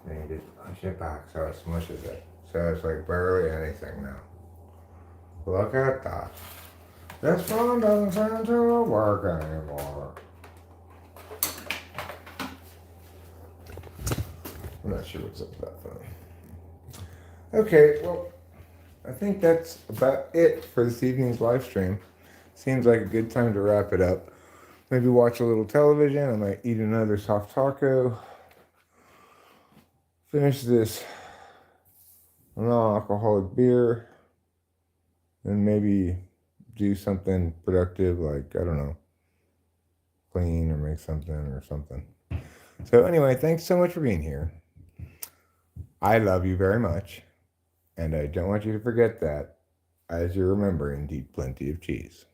Then you just push it back so it smushes it. So it's like barely anything now. Look at that. This phone doesn't seem to work anymore. I'm not sure what's up with that phone. Okay, well, I think that's about it for this evening's live stream. Seems like a good time to wrap it up. Maybe watch a little television. I might eat another soft taco. Finish this non-alcoholic beer. And maybe do something productive, like, I don't know, clean or make something or something. So, anyway, thanks so much for being here. I love you very much, and I don't want you to forget that as you're remembering to eat plenty of cheese.